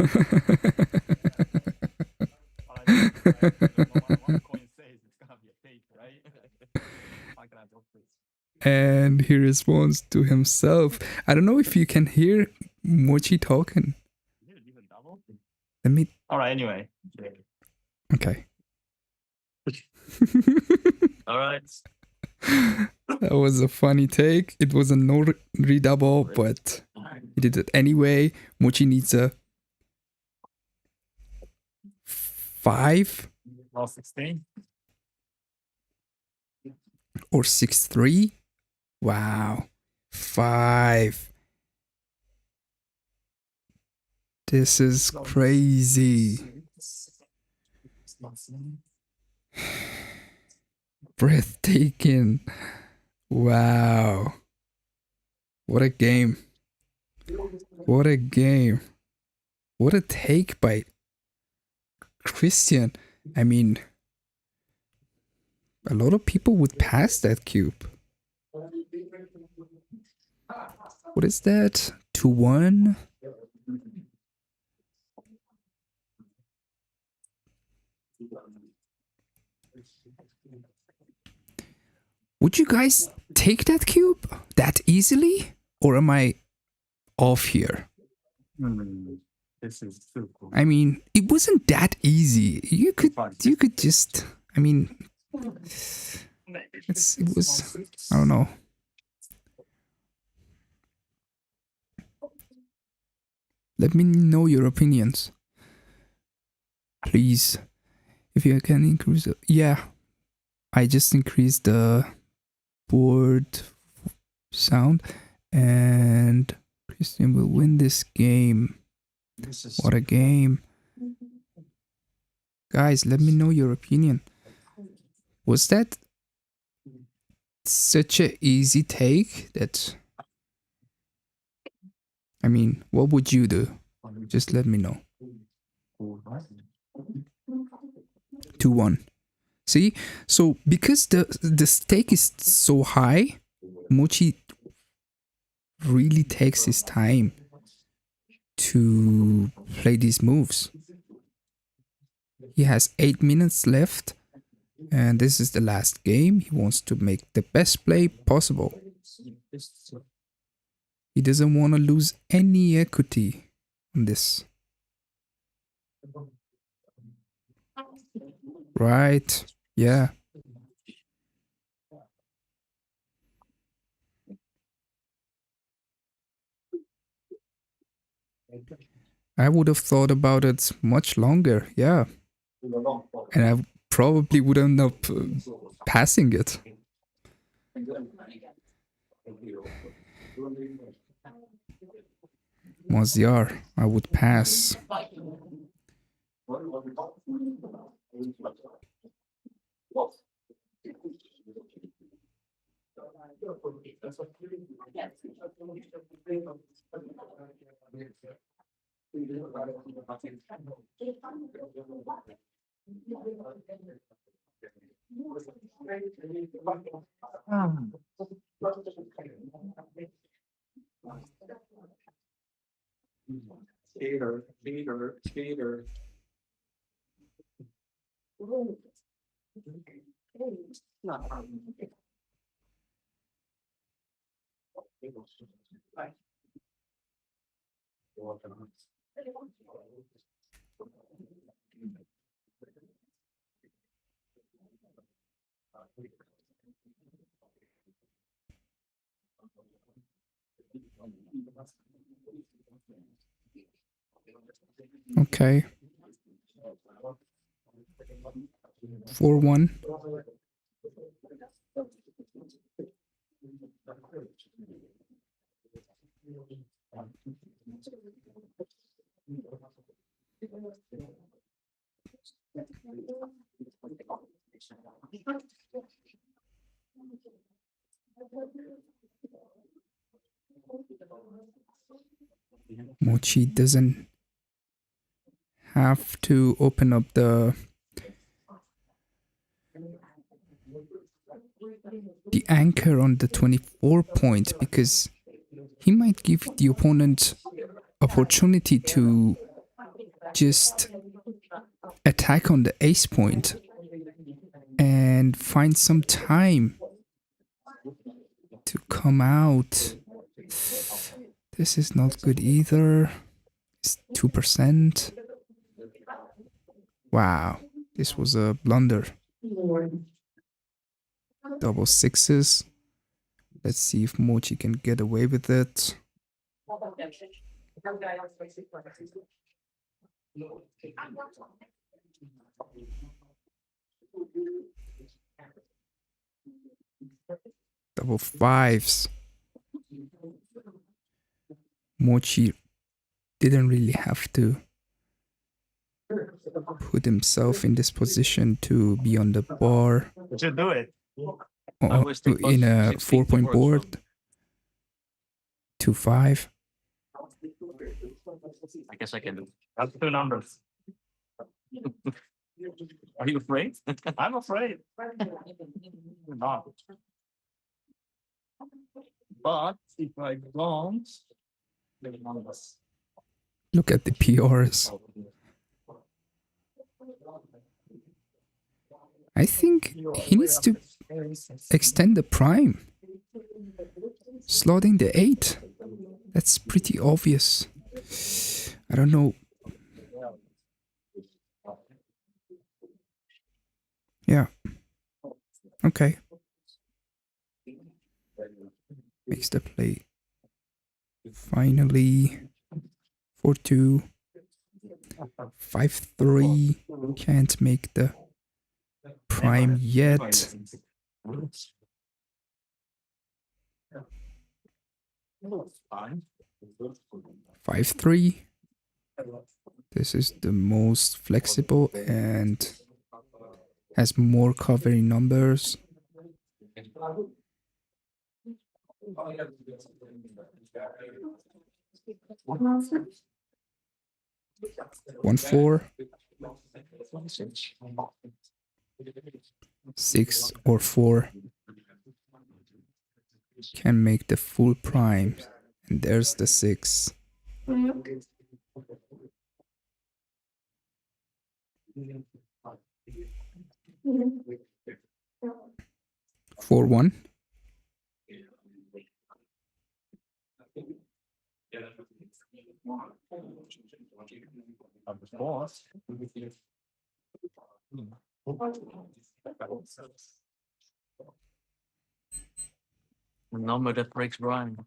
And he responds to himself. I don't know if you can hear Mochy talking. Let me... Alright, anyway. Okay. Alright. That was a funny take. It was a no redouble, but he did it anyway. Mochy needs a 5 Lost 16. or 6-3. Wow. 5. This is crazy. Breathtaking. Wow. What a game. What a game. What a take by Christian. I mean, a lot of people would pass that cube. What is that? 2-1? Would you guys take that cube that easily? Or am I off here? This is too cool. I mean, it wasn't that easy. You could just, I mean, it was, I don't know. Let me know your opinions. Please. If you can increase it. Yeah. I just increased the board sound and Christian will win this game. What a game. Guys, let me know your opinion. Was that such an easy take that... I mean, what would you do? Just let me know. 2-1. See? So, because the stake is so high, Mochy really takes his time to play these moves. He has 8 minutes left, and this is the last game. He wants to make the best play possible. He doesn't want to lose any equity on this. Right, yeah. I would have thought about it much longer, yeah. And I probably would end up passing it. Mazyar, I would pass. Cheater. Okay. 4-1. Mochy doesn't have to open up the anchor on the 24 point because he might give the opponent opportunity to just attack on the ace point and find some time to come out. This is not good either. It's 2%. Wow, this was a blunder. Double sixes. Let's see if Mochy can get away with it. Double fives. Mochy didn't really have to put himself in this position to be on the bar You should do it. in a 4-point board. 2-5. I guess I can do. That's 2 numbers. Are you afraid? I'm afraid. Not. But if I don't, the numbers. Look at the PRs. I think he needs to extend the prime. Slotting the 8. That's pretty obvious. I don't know. Yeah. Okay. Makes the play. Finally. 4-2. 5-3. Can't make the prime yet. 5-3. This is the most flexible and has more covering numbers. 1-4. 6 or 4 can make the full prime, and there's the 6. Four one. A number that breaks primes.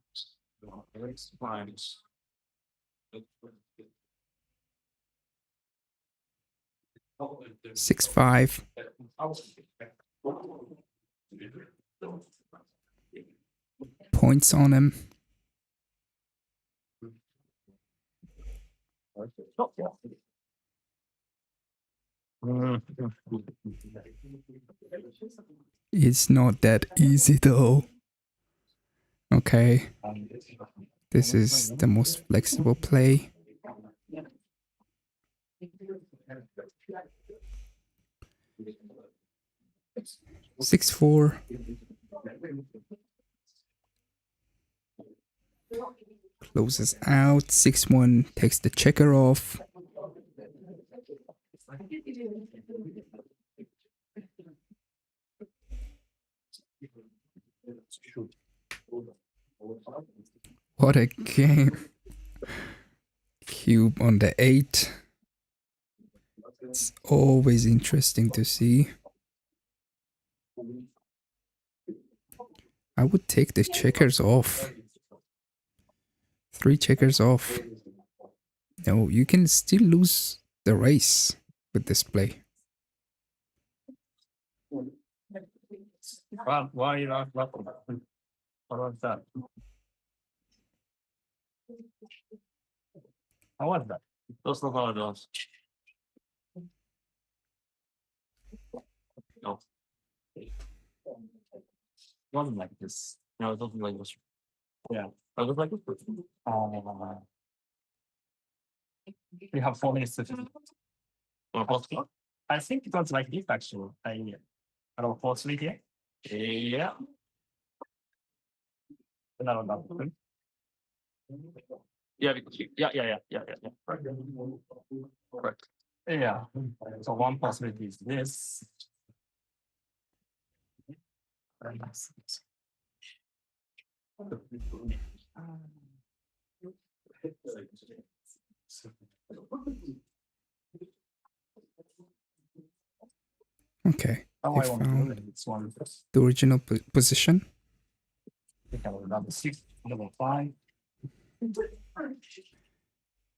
Breaks primes. 6-5. Points on him. It's not that easy though. Okay. This is the most flexible play. Six four. Closes out. 6-1 takes the checker off. What a game. Cube on the 8. It's always interesting to see. I would take the checkers off. 3 checkers off. No, you can still lose the race with this play. Well, why are you not laughing? What was that? How was that? That's not how it was. No. It wasn't like this. No, it doesn't like this. Yeah. I was like this. We have 4 minutes to finish. Possible? I think it was like this actually. I don't pause it here. Yeah. Another double. Yeah. Correct. Yeah. So one possibility is this. Okay. How I I want to found do it. It's one first. the original position. We have double 6, double 5.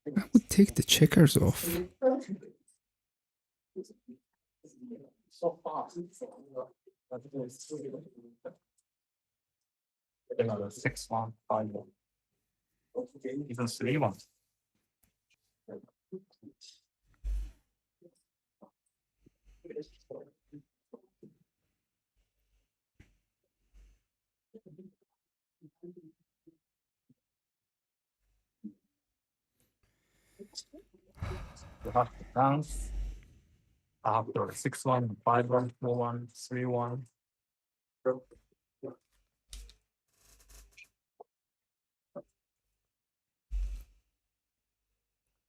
I would take the checkers off. so fast. Another 6-1, 5-1. Even 3-1. You have to dance after 6-1, 5-1, 4-1, 3-1.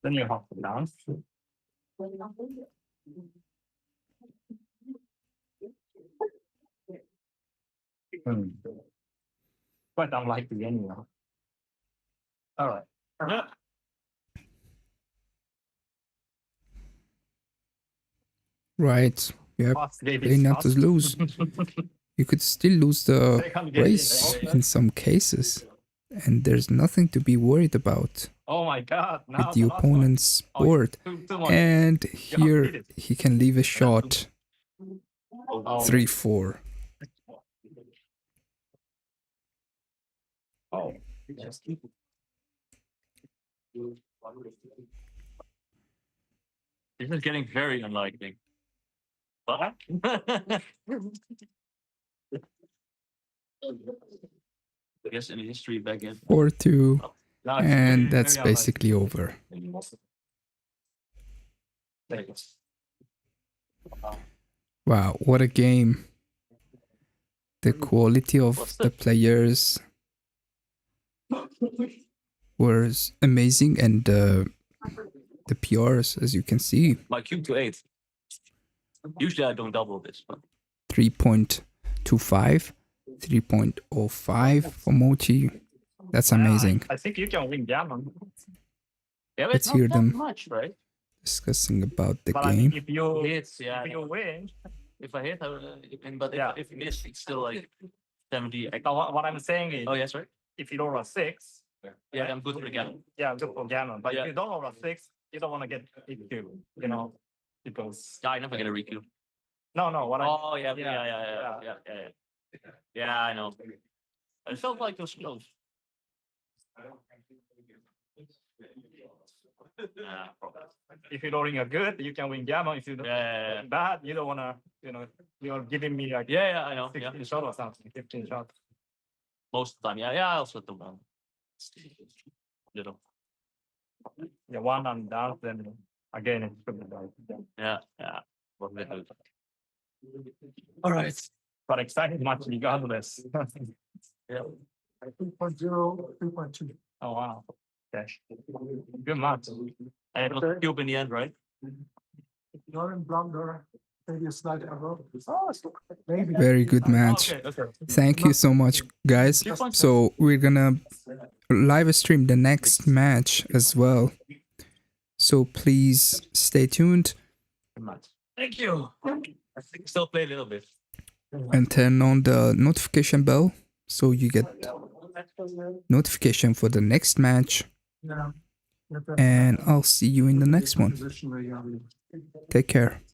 Then you have to dance. Quite unlikely anyhow. All right. Right. You have Fast game play is not to fast. lose. You could still lose the Second game race is- in some cases. And there's nothing to be worried about Oh my god, now with the last one. opponent's board. Too much. And beat here it. he can leave a shot Oh. 3-4. Oh, just keep it. This is getting very unlikely. But I guess in history back in 4-2. Now it's And very, that's very basically over. unlikely. There you go. Wow, what a game. The quality of the players was amazing, and the PRs, as you can see, my cube to 8. Usually I don't double this, but 3.25, 3.05 for Mochy. That's amazing. I think you can win Gammon. yeah, but Let's it's not hear that them. much, right? Discussing about the But I mean, game. if you Hits, yeah. if you win, If I hit, I will, but Yeah. if you miss, it's still like 70. so what I'm saying is, Oh, yes, right? if you roll a 6, Yeah, I'm good for the Gammon. yeah, good for Gammon. But Yeah. if you don't roll a 6, you don't want to get EQ, you know, because Yeah, I never get a requeue. no, what I Oh, yeah, yeah, yeah. Yeah, I know. I felt like it was close. Yeah, probably. if you're rolling a good, you can win Gammon. If you don't Yeah, bad, you don't want to, you're giving me like yeah, I know. Yeah, 16 shot or something, 15 shot. most of the time. Yeah, I also do one. Little. Yeah, one and down, then again it should be like Yeah. What we do. all right. But exciting match regardless. Yeah. 2.0, 2.2. Oh wow. Okay. Good match. And it was cube in the end, right? Lauren Blunder, maybe a slight error. Oh, maybe. Very good match. Okay. Thank you so much, guys. So we're gonna live stream the next match as well. So please stay tuned Good match. Thank you. I think still play a little bit. and turn on the notification bell so you get notification for the next match. Yeah. And I'll see you in the next one. Position where you are. Take care.